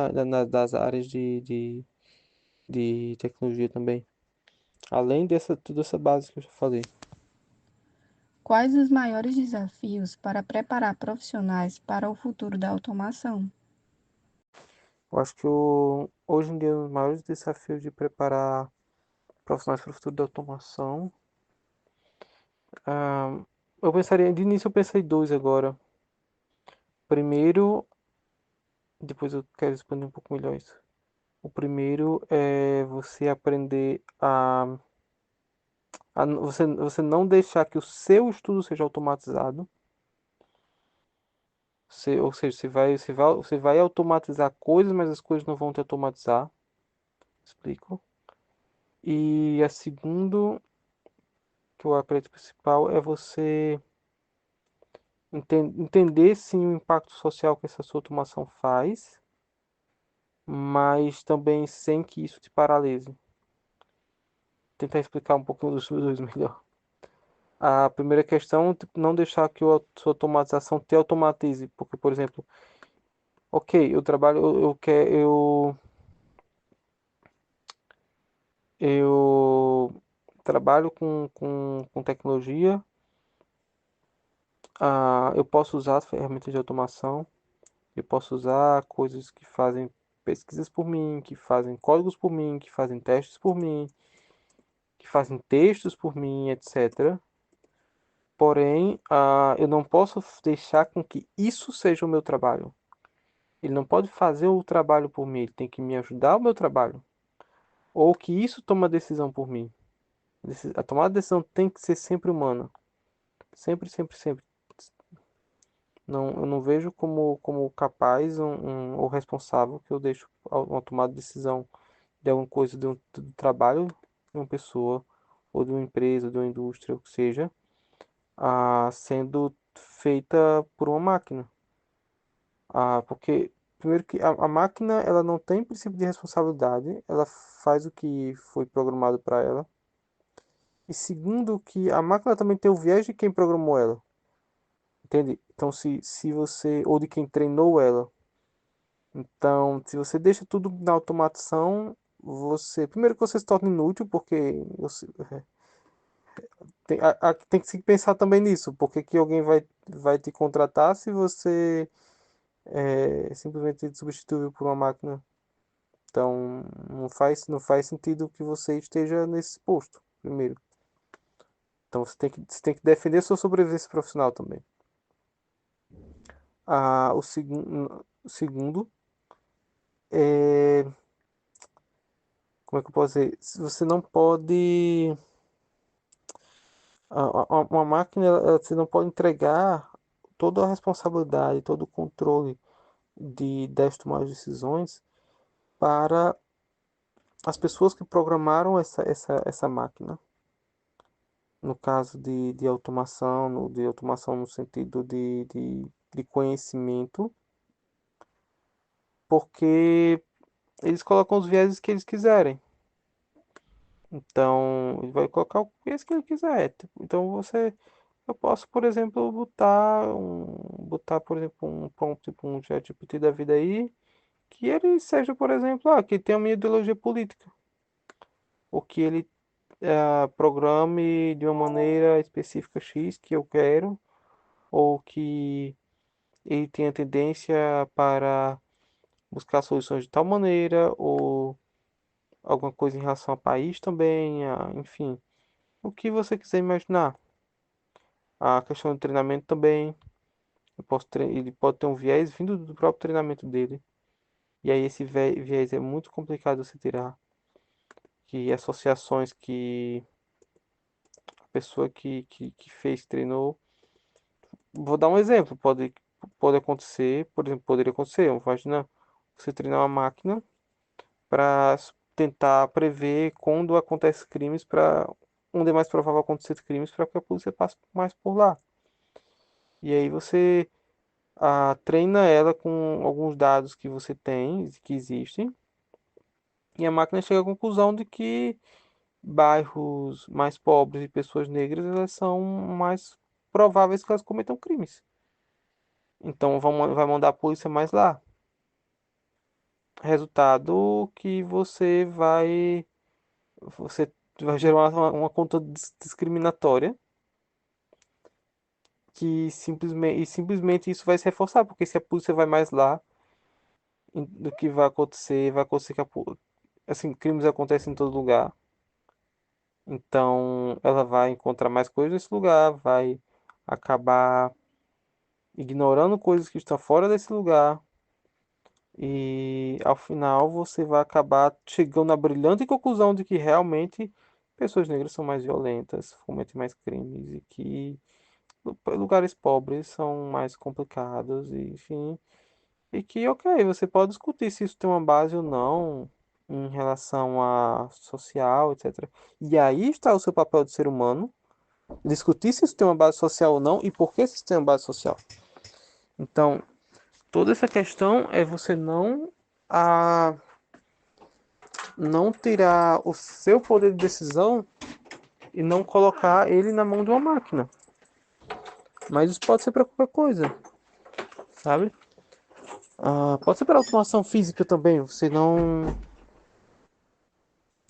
das áreas de tecnologia também. Além toda essa base que eu já falei. Quais os maiores desafios para preparar profissionais para o futuro da automação? Eu acho que hoje em dia os maiores desafios de preparar profissionais para o futuro da automação. ah, de início eu pensei dois agora. Primeiro, depois eu quero expandir um pouco melhor isso. O primeiro é você aprender você não deixar que o seu estudo seja automatizado. Ou seja, você vai automatizar coisas, mas as coisas não vão te automatizar. Explico. E a segundo, que eu acredito principal, é você entender sim o impacto social que essa sua automação faz, mas também sem que isso te paralise. Tentar explicar um pouquinho dos dois melhor. A primeira questão, tipo, não deixar que a sua automatização te automatize, porque, por exemplo, ok, eu trabalho, eu trabalho com tecnologia, eu posso usar as ferramentas de automação, eu posso usar coisas que fazem pesquisas por mim, que fazem códigos por mim, que fazem testes por mim, que fazem textos por mim, etc. Porém, eu não posso deixar com que isso seja o meu trabalho. Ele não pode fazer o trabalho por mim, ele tem que me ajudar o meu trabalho. Ou que isso toma a decisão por mim. A tomada de decisão tem que ser sempre humana. Sempre, sempre, sempre. Não, eu não vejo como capaz ou responsável que eu deixo uma tomada de decisão de alguma coisa do trabalho de uma pessoa, ou de uma empresa, de uma indústria, o que seja, sendo feita por uma máquina. Porque, primeiro que a máquina ela não tem princípio de responsabilidade, ela faz o que foi programado para ela. E segundo que a máquina também tem o viés de quem programou ela. Entende? Então, se você, ou de quem treinou ela. Então, se você deixa tudo na automação, primeiro que você se torna inútil, porque tem que se pensar também nisso, porque que alguém vai te contratar se você é simplesmente substituível por uma máquina. Então, não faz sentido que você esteja nesse posto, primeiro. Então, você tem que defender sua sobrevivência profissional também. O segundo é, como é que eu posso dizer? Se você não pode, uma máquina, você não pode entregar toda a responsabilidade, todo o controle das tomadas de decisões para as pessoas que programaram essa máquina. No caso de automação, de automação no sentido de conhecimento, porque eles colocam os vieses que eles quiserem. Então, ele vai colocar o viés que ele quiser. Tipo, então, eu posso, por exemplo, botar, por exemplo, um prompt, tipo um ChatGPT da vida aí, que ele seja, por exemplo, que tem a minha ideologia política, ou que ele programe de uma maneira específica X que eu quero, ou que ele tenha tendência para buscar soluções de tal maneira, ou alguma coisa em relação ao país também, enfim, o que você quiser imaginar. A questão do treinamento também, ele pode ter um viés vindo do próprio treinamento dele, e aí esse viés é muito complicado de se tirar, que associações que a pessoa que fez treinou. Vou dar um exemplo, pode acontecer, por exemplo, poderia acontecer, imagina você treinar uma máquina para tentar prever quando acontece crimes, para onde é mais provável acontecer crimes, para que a polícia passe mais por lá. E aí você treina ela com alguns dados que você tem, que existem, e a máquina chega à conclusão de que bairros mais pobres e pessoas negras, elas são mais prováveis que elas cometam crimes. Então vai mandar a polícia mais lá. Resultado que você vai gerar uma conta discriminatória que simplesmente isso vai se reforçar, porque se a polícia vai mais lá, do que vai acontecer que assim, crimes acontecem em todo lugar. Então, ela vai encontrar mais coisas nesse lugar, vai acabar ignorando coisas que estão fora desse lugar. E ao final você vai acabar chegando à brilhante conclusão de que realmente pessoas negras são mais violentas, cometem mais crimes e que lugares pobres são mais complicados, e, enfim. E que, ok, você pode discutir se isso tem uma base ou não em relação a social, etc. E aí está o seu papel de ser humano, discutir se isso tem uma base social ou não e por que isso tem uma base social. Então, toda essa questão é você a, não tirar o seu poder de decisão e não colocar ele na mão de uma máquina. Mas isso pode ser para qualquer coisa, sabe? Pode ser para automação física também. Você não,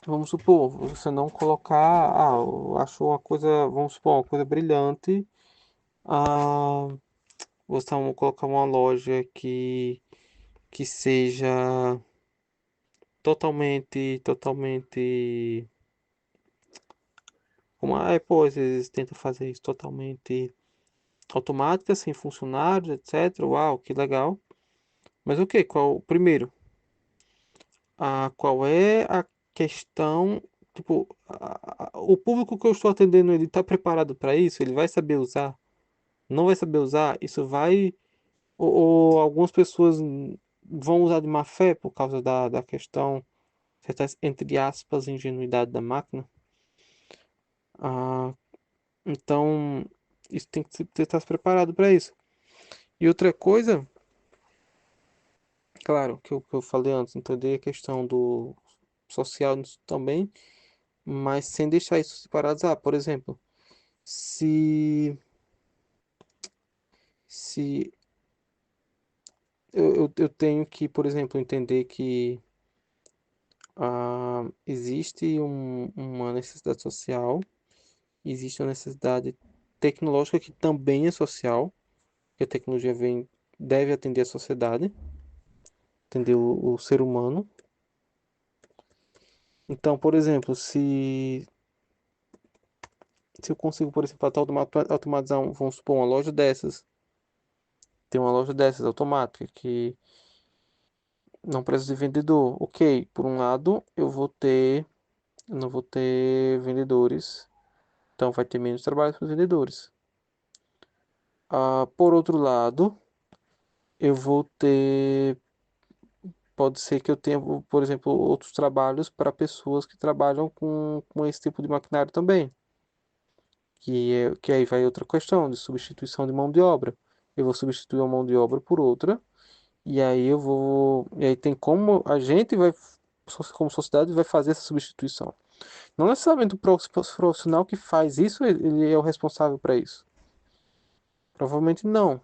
vamos supor, você não colocar, achou uma coisa, vamos supor, uma coisa brilhante. Ah, você vai colocar uma loja que seja totalmente, como a Apple às vezes tenta fazer isso, totalmente automática, sem funcionários, etc. Uau, que legal. Mas o que? Primeiro, qual é a questão? Tipo, o público que eu estou atendendo, ele está preparado para isso? Ele vai saber usar? Não vai saber usar? Isso vai. Ou algumas pessoas vão usar de má fé por causa da questão, certas, entre aspas, ingenuidade da máquina? Ah, então, isso tem que você estar preparado para isso. E outra coisa, claro, que eu falei antes, entender a questão do social nisso também, mas sem deixar isso separado. Por exemplo, se, se eu tenho que, por exemplo, entender que existe uma necessidade social, existe uma necessidade tecnológica que também é social, que a tecnologia deve atender a sociedade, atender o ser humano. Então, por exemplo, se eu consigo, por exemplo, até automatizar, vamos supor, uma loja dessas, tem uma loja dessas automática que não precisa de vendedor. Ok, por um lado, eu não vou ter vendedores, então vai ter menos trabalho para os vendedores. Por outro lado, eu vou ter, pode ser que eu tenha, por exemplo, outros trabalhos para pessoas que trabalham com esse tipo de maquinário também. Que aí vai outra questão de substituição de mão de obra. Eu vou substituir uma mão de obra por outra, e aí e aí tem como a gente vai, como sociedade, vai fazer essa substituição. Não necessariamente o profissional que faz isso, ele é o responsável para isso. Provavelmente não,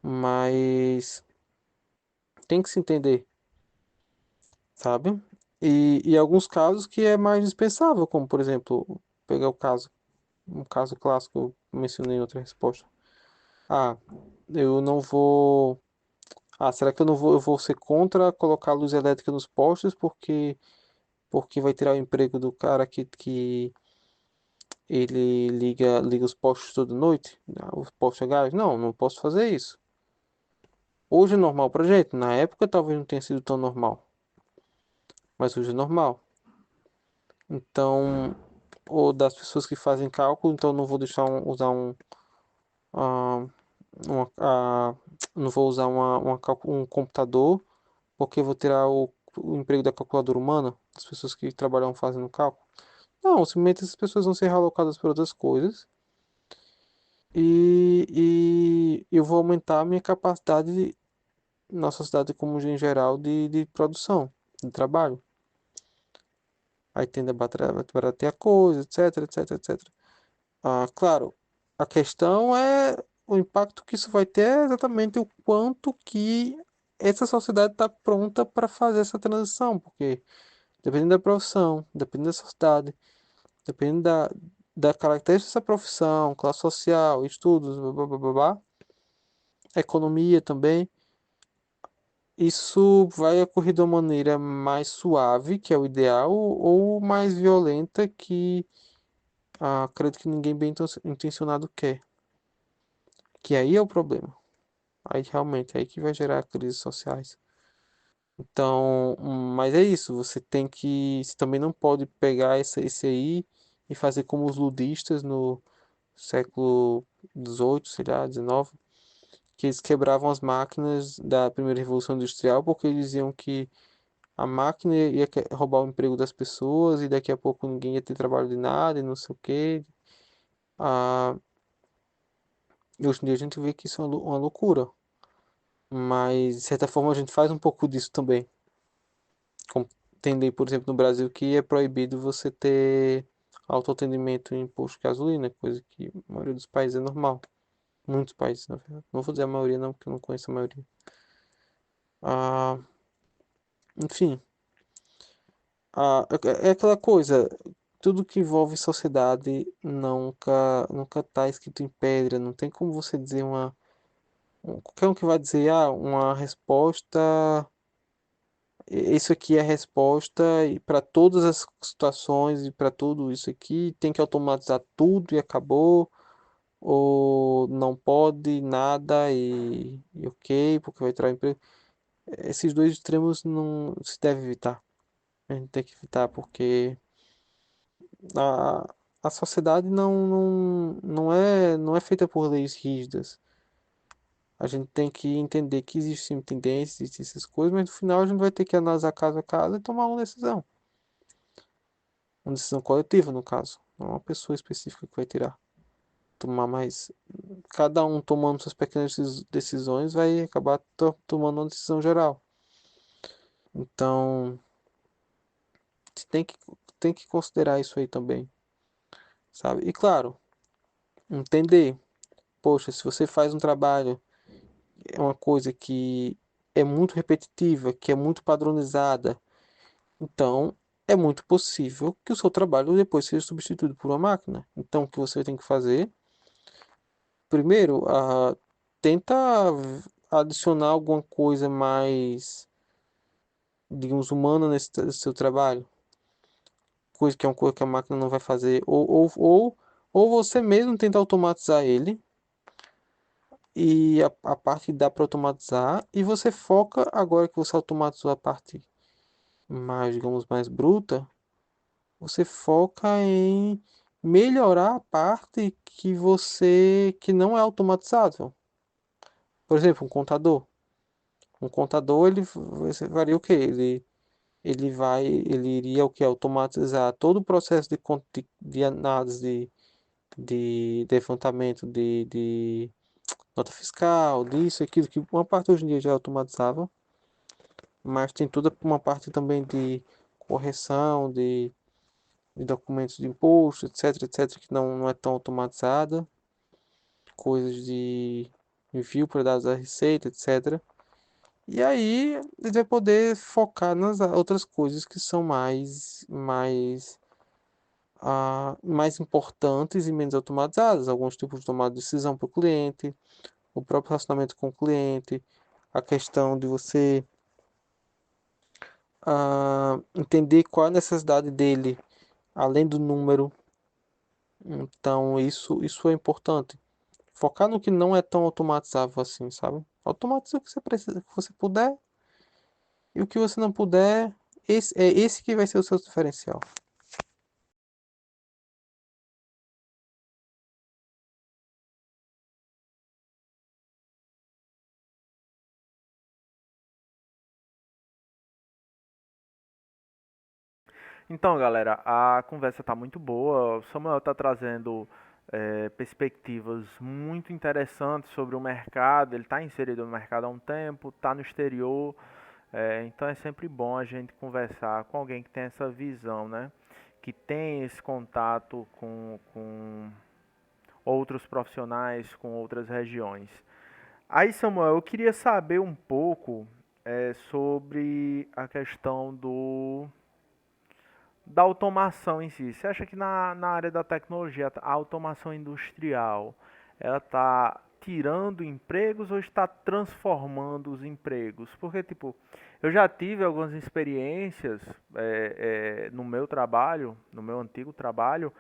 mas tem que se entender, sabe? E alguns casos que é mais dispensável, como por exemplo, pegar um caso clássico que eu mencionei em outra resposta. Ah, eu não vou. Será que eu vou ser contra colocar luz elétrica nos postes porque vai tirar o emprego do cara que ele liga os postes toda noite, os postos a gás? Não, não posso fazer isso. Hoje é normal pra gente, na época talvez não tenha sido tão normal, mas hoje é normal. Então, ou das pessoas que fazem cálculo, então não vou deixar usar ah, uma, não vou usar um computador, porque eu vou tirar o emprego da calculadora humana, das pessoas que trabalham fazendo cálculo. Não, simplesmente essas pessoas vão ser realocadas para outras coisas e eu vou aumentar a minha capacidade na sociedade como em geral de produção, de trabalho. Aí tende a baratear a coisa, etc, etc, etc. Claro, a questão é o impacto que isso vai ter é exatamente o quanto que essa sociedade está pronta para fazer essa transição, porque dependendo da profissão, dependendo da sociedade, dependendo da característica dessa profissão, classe social, estudos, blá, blá, blá, blá, blá, economia também, isso vai ocorrer de uma maneira mais suave, que é o ideal, ou mais violenta, que acredito que ninguém bem intencionado quer. Que aí é o problema. Aí realmente é aí que vai gerar crises sociais. Então, mas é isso, você também não pode pegar esse aí e fazer como os ludistas no século XVIII, sei lá, XIX, que eles quebravam as máquinas da primeira revolução industrial porque eles diziam que a máquina ia roubar o emprego das pessoas e daqui a pouco ninguém ia ter trabalho de nada e não sei o quê. Ah, e hoje em dia a gente vê que isso é uma loucura, mas de certa forma a gente faz um pouco disso também. Como entender, por exemplo, no Brasil que é proibido você ter autoatendimento em posto de gasolina, coisa que a maioria dos países é normal. Muitos países, na verdade. Não vou dizer a maioria não, porque eu não conheço a maioria. Ah, enfim, é aquela coisa, tudo que envolve sociedade nunca tá escrito em pedra, não tem como você dizer qualquer um que vai dizer, uma resposta, isso aqui é a resposta e para todas as situações e para tudo isso aqui tem que automatizar tudo e acabou, ou não pode nada e ok, porque vai tirar o emprego. Esses dois extremos não se deve evitar. A gente tem que evitar porque a, a sociedade não é feita por leis rígidas. A gente tem que entender que existem tendências, existem essas coisas, mas no final a gente vai ter que analisar caso a caso e tomar uma decisão. Uma decisão coletiva, no caso. Não é uma pessoa específica que vai tirar. Tomar mais. Cada um tomando suas pequenas decisões vai acabar tomando uma decisão geral. Então, você tem que considerar isso aí também, sabe? E claro, entender. Poxa, se você faz um trabalho, é uma coisa que é muito repetitiva, que é muito padronizada. Então, é muito possível que o seu trabalho depois seja substituído por uma máquina. Então, o que você tem que fazer? Primeiro, tenta adicionar alguma coisa mais, digamos, humana nesse seu trabalho. Coisa que é uma coisa que a máquina não vai fazer. Ou você mesmo tenta automatizar ele. E a parte que dá para automatizar. E você foca, agora que você automatizou a parte mais, digamos, mais bruta, você foca em melhorar a parte que não é automatizável. Por exemplo, um contador. Um contador, você faria o quê? Ele iria o que? Automatizar todo o processo de análise, de levantamento de nota fiscal, disso, aquilo, que uma parte hoje em dia já é automatizável, mas tem toda uma parte também de correção de documentos de imposto, etc, que não é tão automatizada, coisas de envio para dados da Receita, etc. E aí ele vai poder focar nas outras coisas que são mais importantes e menos automatizadas. Alguns tipos de tomada de decisão para o cliente, o próprio relacionamento com o cliente, a questão de você entender qual a necessidade dele, além do número. Então isso é importante. Focar no que não é tão automatizável assim, sabe? Automatiza o que você precisa, o que você puder, e o que você não puder, esse que vai ser o seu diferencial. Então, galera, a conversa tá muito boa. O Samuel tá trazendo perspectivas muito interessantes sobre o mercado. Ele está inserido no mercado há um tempo, está no exterior. Então é sempre bom a gente conversar com alguém que tem essa visão, né? Que tem esse contato com outros profissionais, com outras regiões. Aí, Samuel, eu queria saber um pouco sobre a questão da automação em si. Você acha que na área da tecnologia, a automação industrial, ela está tirando empregos ou está transformando os empregos? Porque, tipo, eu já tive algumas experiências no meu trabalho, no meu antigo trabalho,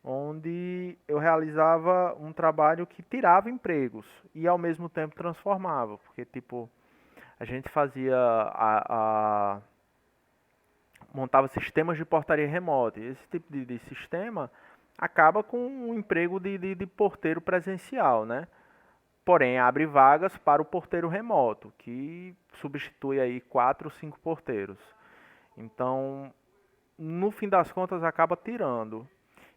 onde eu realizava um trabalho que tirava empregos e ao mesmo tempo transformava, porque, tipo, a gente fazia montava sistemas de portaria remota. E esse tipo de sistema acaba com o emprego de porteiro presencial, né? Porém, abre vagas para o porteiro remoto, que substitui aí 4 ou 5 porteiros. Então, no fim das contas, acaba tirando.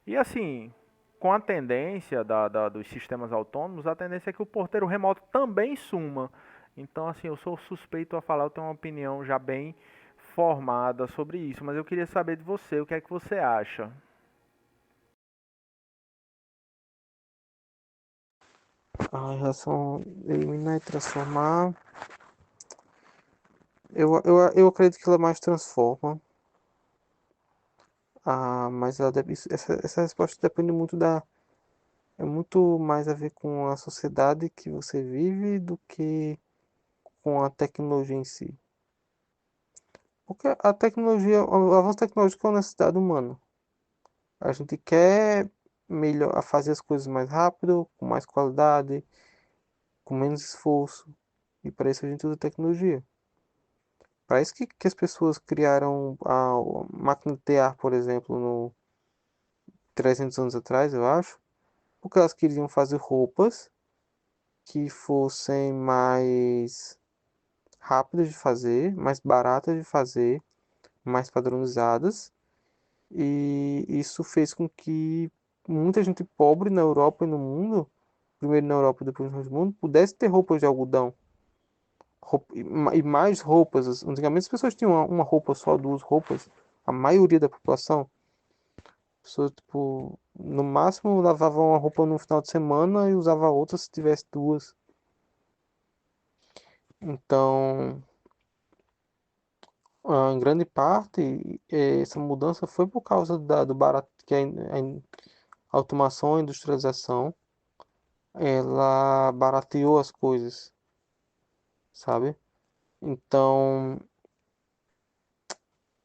E assim, com a tendência dos sistemas autônomos, a tendência é que o porteiro remoto também suma. Então, assim, eu sou suspeito a falar, eu tenho uma opinião já bem formada sobre isso, mas eu queria saber de você, o que é que você acha? Em relação a eliminar e transformar, eu acredito que ela mais transforma, mas essa resposta depende muito é muito mais a ver com a sociedade que você vive do que com a tecnologia em si. Porque a tecnologia, o avanço tecnológico é uma necessidade humana. A gente quer fazer as coisas mais rápido, com mais qualidade, com menos esforço. E para isso a gente usa tecnologia. Para isso que as pessoas criaram a máquina de tear, por exemplo, no 300 anos atrás, eu acho, porque elas queriam fazer roupas que fossem mais rápidas de fazer, mais baratas de fazer, mais padronizadas. E isso fez com que muita gente pobre na Europa e no mundo, primeiro na Europa e depois no resto do mundo, pudesse ter roupas de algodão. E mais roupas. Antigamente as pessoas tinham uma roupa só, duas roupas. A maioria da população. As pessoas, tipo, no máximo lavava uma roupa no final de semana e usava outra se tivesse duas. Então, em grande parte, essa mudança foi por causa do barato que a automação, a industrialização, ela barateou as coisas, sabe? Então,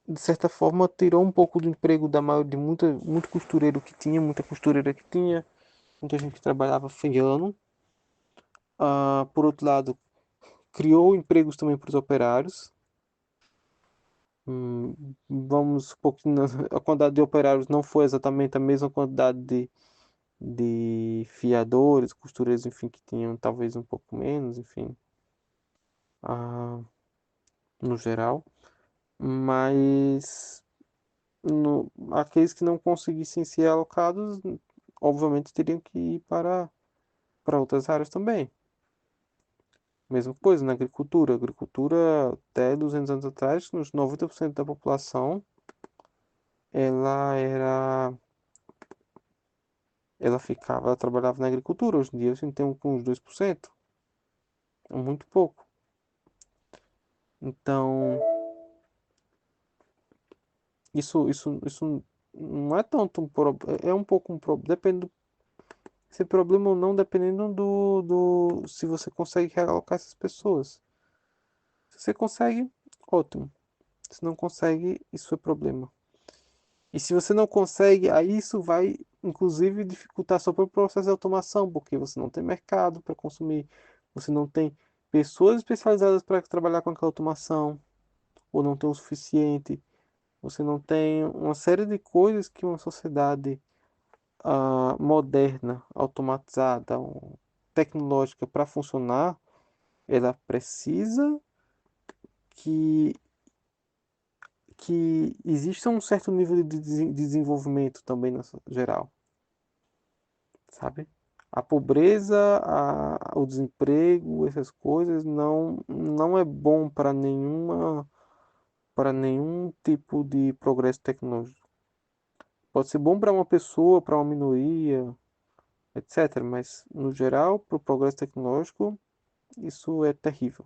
de certa forma, tirou um pouco do emprego de muito costureiro que tinha, muita costureira que tinha, muita gente que trabalhava feiano. Por outro lado, criou empregos também para os operários. Vamos supor que a quantidade de operários não foi exatamente a mesma quantidade de fiadores, costureiros, enfim, que tinham talvez um pouco menos, enfim, ah, no geral. Mas aqueles que não conseguissem ser alocados, obviamente teriam que ir para outras áreas também. Mesma coisa na agricultura. Agricultura, até 200 anos atrás, uns 90% da população, ela era, ela trabalhava na agricultura. Hoje em dia a gente tem uns 2%. É muito pouco. Então, isso não é tanto um problema, é um pouco um problema, depende esse problema ou não, dependendo se você consegue realocar essas pessoas. Se você consegue, ótimo. Se não consegue, isso é problema. E se você não consegue, aí isso vai, inclusive, dificultar seu próprio processo de automação, porque você não tem mercado para consumir, você não tem pessoas especializadas para trabalhar com aquela automação, ou não tem o suficiente, você não tem uma série de coisas que uma sociedade moderna, automatizada, tecnológica para funcionar, ela precisa que, que exista um certo nível de desenvolvimento também na geral, sabe? A pobreza, o desemprego, essas coisas não é bom para nenhum tipo de progresso tecnológico. Pode ser bom para uma pessoa, para uma minoria, etc. Mas no geral, para o progresso tecnológico, isso é terrível.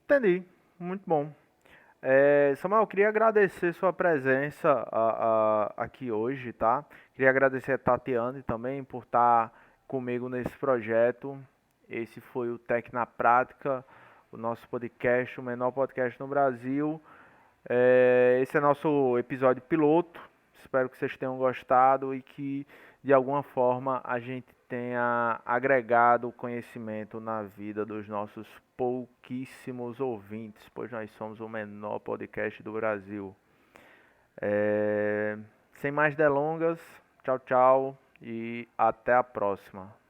Entendi. Muito bom. Samuel, eu queria agradecer sua presença aqui hoje, tá? Queria agradecer a Tatiane também por estar comigo nesse projeto. Esse foi o Tec na Prática, o nosso podcast, o menor podcast no Brasil. Esse é nosso episódio piloto. Espero que vocês tenham gostado e que de alguma forma a gente tenha agregado conhecimento na vida dos nossos pouquíssimos ouvintes, pois nós somos o menor podcast do Brasil. Sem mais delongas, tchau, tchau e até a próxima.